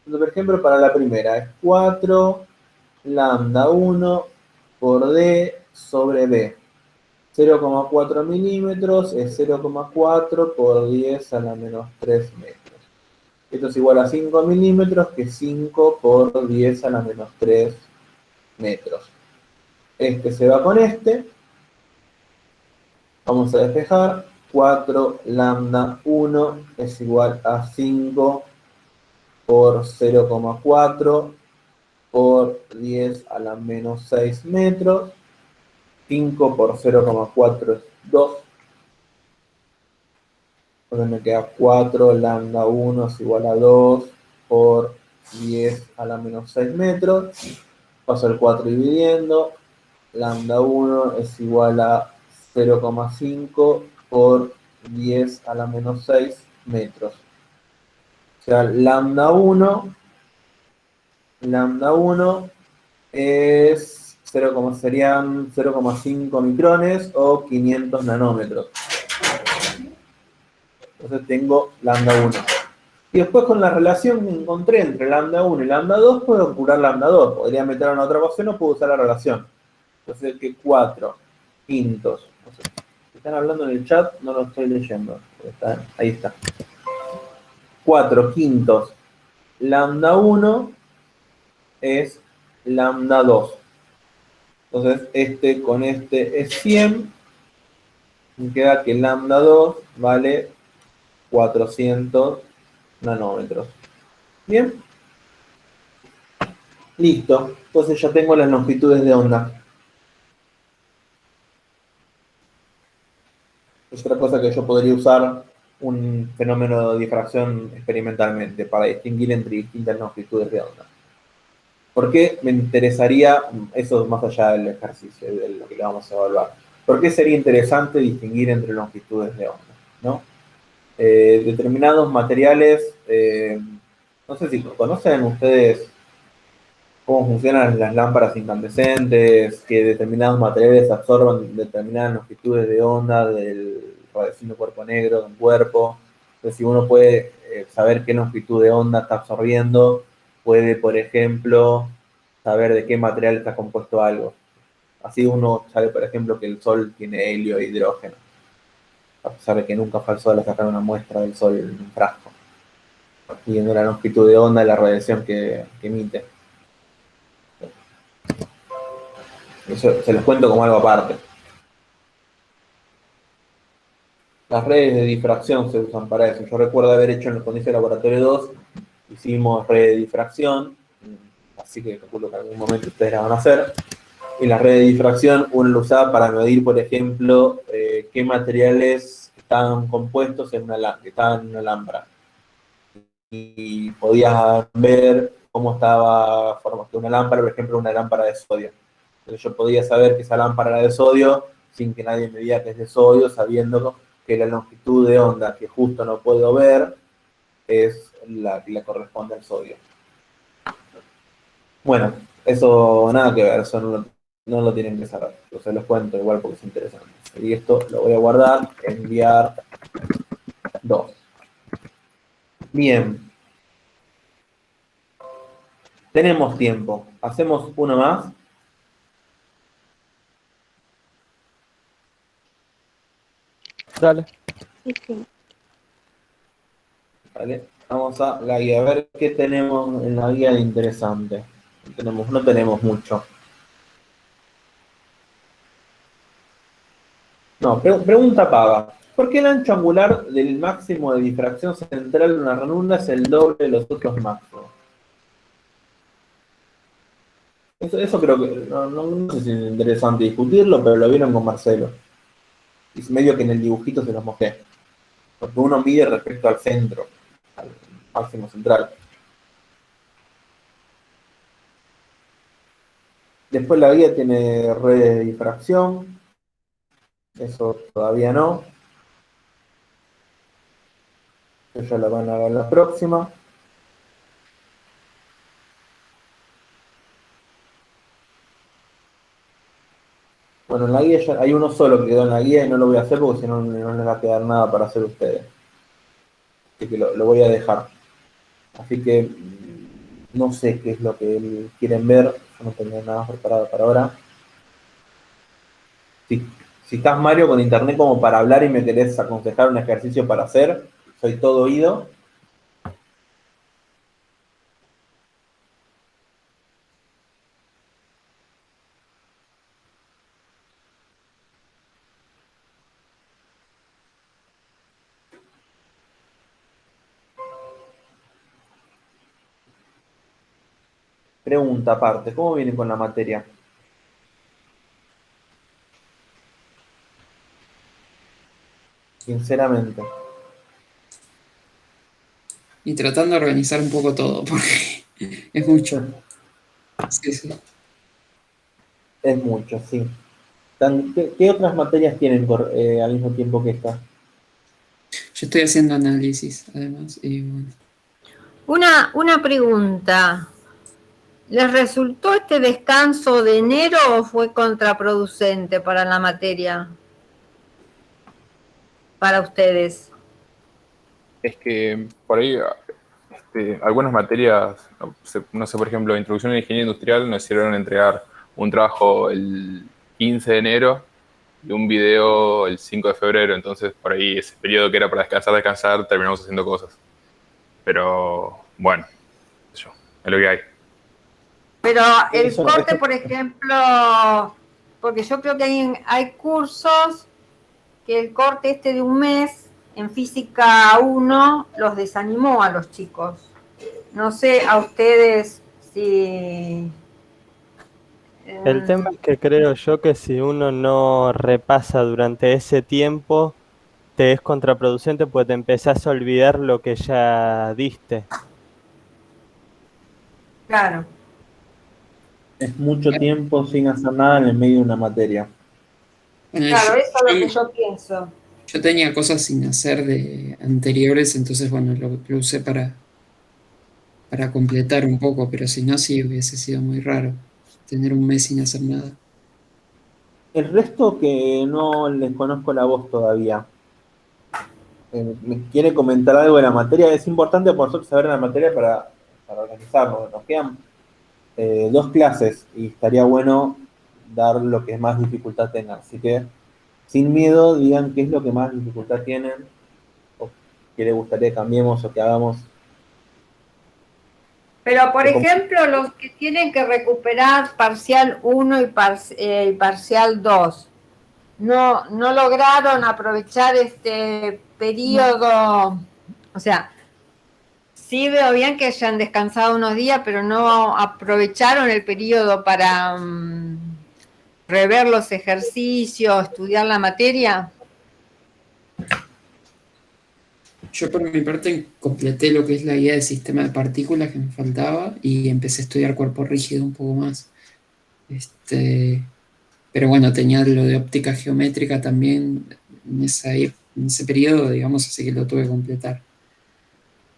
Entonces, por ejemplo, para la primera es 4 lambda 1 por D sobre B. 0,4 milímetros es 0,4 por 10 a la menos 3 metros. Esto es igual a 5 milímetros, que es 5 por 10 a la menos 3 metros. Este se va con este. Vamos a despejar. 4 lambda 1 es igual a 5 por 0,4 por 10 a la menos 6 metros. 5 por 0,4 es 2. Entonces me queda 4 lambda 1 es igual a 2 por 10 a la menos 6 metros. Paso el 4 dividiendo. Lambda 1 es igual a 0,5 por 10 a la menos 6 metros. O sea, lambda 1 es serían 0,5 micrones o 500 nanómetros. Entonces tengo lambda 1. Y después con la relación que encontré entre lambda 1 y lambda 2, puedo calcular lambda 2. Podría meter en otra ecuación o puedo usar la relación. Entonces que 4 quintos. No sé, si están hablando en el chat, no lo estoy leyendo. Ahí está. 4 quintos lambda 1 es lambda 2. Entonces este con este es 100. Me queda que lambda 2 vale 400 nanómetros. Bien. Listo. Entonces ya tengo las longitudes de onda. Es otra cosa que yo podría usar un fenómeno de difracción experimentalmente para distinguir entre distintas longitudes de onda. ¿Por qué me interesaría, eso más allá del ejercicio, de lo que vamos a evaluar, por qué sería interesante distinguir entre longitudes de onda? ¿No? Determinados materiales, no sé si conocen ustedes cómo funcionan las lámparas incandescentes, que determinados materiales absorban determinadas longitudes de onda del radiación de cuerpo negro, de un cuerpo. Entonces, si uno puede saber qué longitud de onda está absorbiendo, puede, por ejemplo, saber de qué material está compuesto algo. Así uno sabe, por ejemplo, que el Sol tiene helio e hidrógeno, a pesar de que nunca fue al Sol a sacar una muestra del Sol en un frasco, siguiendo la longitud de onda y la radiación que emite. Eso se los cuento como algo aparte. Las redes de difracción se usan para eso. Yo recuerdo haber hecho en el Colegio Laboratorio 2, hicimos redes de difracción, así que calculo que en algún momento ustedes la van a hacer. Y las redes de difracción uno lo usaba para medir, por ejemplo, qué materiales estaban compuestos que estaban en una lámpara. Y podías ver cómo estaba formada una lámpara, por ejemplo, una lámpara de sodio. Entonces yo podía saber que esa lámpara era de sodio sin que nadie me diga que es de sodio, sabiendo que la longitud de onda que justo no puedo ver es la que le corresponde al sodio. Bueno, eso nada que ver, eso no lo tienen que saber. Yo se los cuento igual porque es interesante. Y esto lo voy a guardar, enviar 2. Bien. Tenemos tiempo. Hacemos uno más. Dale. ¿Vale? Vamos a la guía, a ver qué tenemos en la guía de interesante. No tenemos mucho. No, pregunta paga. ¿Por qué el ancho angular del máximo de difracción central de una ranura es el doble de los otros máximos? Eso creo que no sé si es interesante discutirlo, pero lo vieron con Marcelo. Y medio que en el dibujito se los mostré. Porque uno mide respecto al centro, al máximo central. Después la guía tiene redes de difracción. Eso todavía no. Eso ya la van a ver la próxima. Bueno, en la guía ya hay uno solo que quedó en la guía y no lo voy a hacer porque si no, no les va a quedar nada para hacer ustedes. Así que lo voy a dejar. Así que no sé qué es lo que quieren ver. Yo no tengo nada preparado para ahora. Si estás, Mario, con internet como para hablar y me querés aconsejar un ejercicio para hacer, soy todo oído. Pregunta aparte, ¿cómo vienen con la materia? Sinceramente. Y tratando de organizar un poco todo, porque es mucho. Sí, sí. Es mucho, sí. ¿Qué otras materias tienen al mismo tiempo que esta? Yo estoy haciendo análisis, además, y bueno. Una pregunta. ¿Les resultó este descanso de enero o fue contraproducente para la materia? Para ustedes. Es que por ahí algunas materias, no sé, por ejemplo, Introducción a la Ingeniería Industrial nos hicieron entregar un trabajo el 15 de enero y un video el 5 de febrero, entonces por ahí ese periodo que era para descansar, terminamos haciendo cosas. Pero bueno, es lo que hay. Pero el corte, por ejemplo, porque yo creo que hay cursos que el corte de un mes en Física 1 los desanimó a los chicos. No sé a ustedes si... El tema es que creo yo que si uno no repasa durante ese tiempo, te es contraproducente porque te empezás a olvidar lo que ya diste. Claro. Es mucho tiempo sin hacer nada en el medio de una materia. Bueno, Claro, eso es lo que yo pienso. Yo tenía cosas sin hacer de anteriores, entonces bueno, lo usé para completar un poco, pero si no, sí hubiese sido muy raro tener un mes sin hacer nada. El resto que no les conozco la voz todavía. ¿Me quiere comentar algo de la materia? Es importante por nosotros saber la materia para organizarnos. Nos quedan 2 clases y estaría bueno dar lo que más dificultad tengan. Así que, sin miedo, digan qué es lo que más dificultad tienen o qué les gustaría que cambiemos o que hagamos. Pero, por ejemplo, los que tienen que recuperar parcial 1 y parcial 2, no lograron aprovechar este periodo, o sea, sí veo bien que hayan descansado unos días, pero no aprovecharon el periodo para rever los ejercicios, estudiar la materia. Yo por mi parte completé lo que es la guía de sistema de partículas que me faltaba y empecé a estudiar cuerpo rígido un poco más. Pero bueno, tenía lo de óptica geométrica también en ese periodo, digamos, así que lo tuve que completar.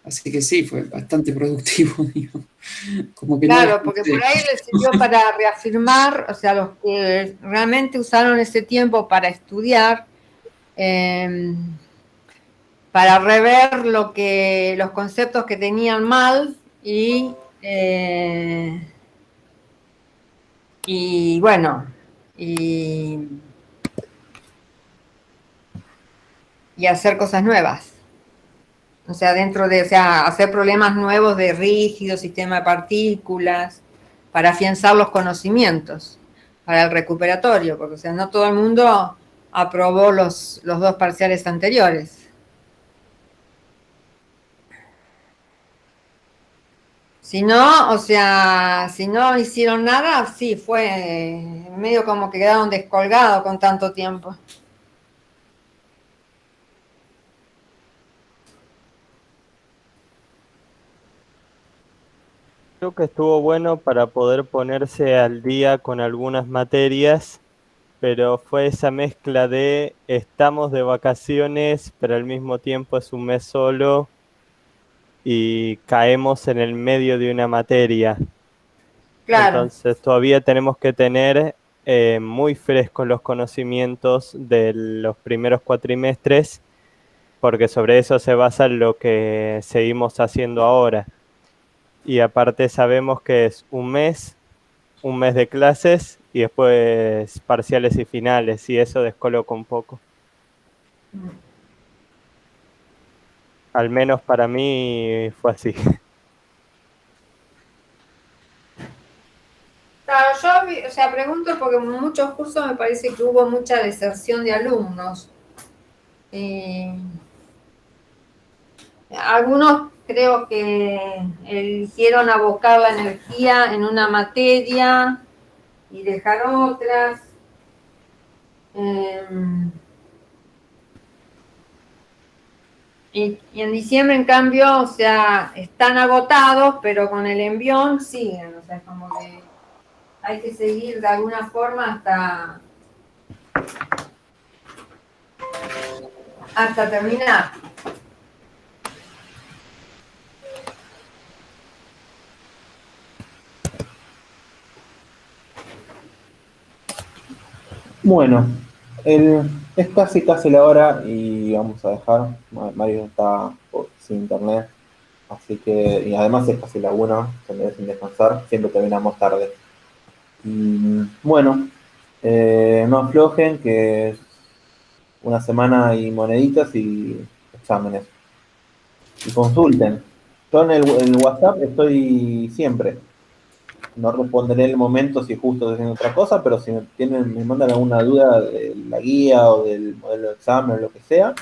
Así que sí, fue bastante productivo, digo. Como que no Claro, porque por descansé. ahí les sirvió para reafirmar, o sea, los que realmente usaron ese tiempo para estudiar, para rever los conceptos que tenían mal y bueno, y, y hacer cosas nuevas. O sea, o sea, hacer problemas nuevos de rígido, sistema de partículas, para afianzar los conocimientos para el recuperatorio, porque o sea, no todo el mundo aprobó los dos parciales anteriores. Si no, o sea, si no hicieron nada, sí, fue medio como que quedaron descolgados con tanto tiempo. Creo que estuvo bueno para poder ponerse al día con algunas materias, pero fue esa mezcla de estamos de vacaciones, pero al mismo tiempo es un mes solo y caemos en el medio de una materia. Claro. Entonces todavía tenemos que tener muy frescos los conocimientos de los primeros cuatrimestres, porque sobre eso se basa lo que seguimos haciendo ahora. Y aparte sabemos que es un mes de clases y después parciales y finales, y eso descoloca un poco. Al menos para mí fue así. Claro, o sea, pregunto porque en muchos cursos me parece que hubo mucha deserción de alumnos. Algunos creo que eligieron abocar la energía en una materia y dejar otras. Y en diciembre, en cambio, o sea, están agotados, pero con el envión siguen. O sea, como que hay que seguir de alguna forma hasta terminar. Bueno, es casi la hora y vamos a dejar. Mario está sin internet, así que, y además es casi la 1, se merecen descansar, siempre terminamos tarde. Y bueno, no aflojen, que es una semana y moneditas y exámenes. Y consulten. Yo en el WhatsApp estoy siempre. No responderé en el momento si justo estoy haciendo otra cosa, pero si me mandan alguna duda de la guía o del modelo de examen o lo que sea,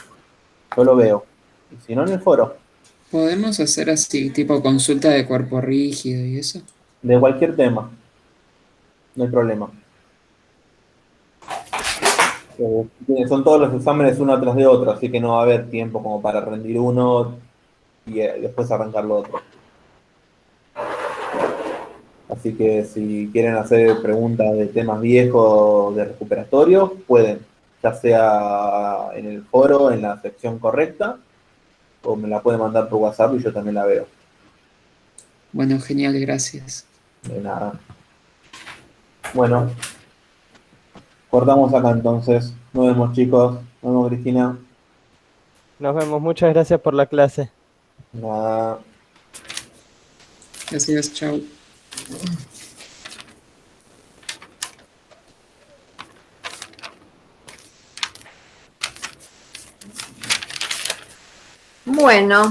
yo lo veo. Y si no, en el foro, ¿Podemos hacer así, tipo consulta de cuerpo rígido y eso? de cualquier tema, no hay problema. Son todos los exámenes uno tras de otro, así que no va a haber tiempo como para rendir uno y después arrancar lo otro. Así que si quieren hacer preguntas de temas viejos de recuperatorio, pueden, ya sea en el foro, en la sección correcta, o me la pueden mandar por WhatsApp y yo también la veo. Bueno, genial, gracias. De nada. Bueno, cortamos acá entonces. Nos vemos, chicos. Nos vemos, Cristina. Nos vemos, muchas gracias por la clase. Nada. Gracias, chao. Bueno,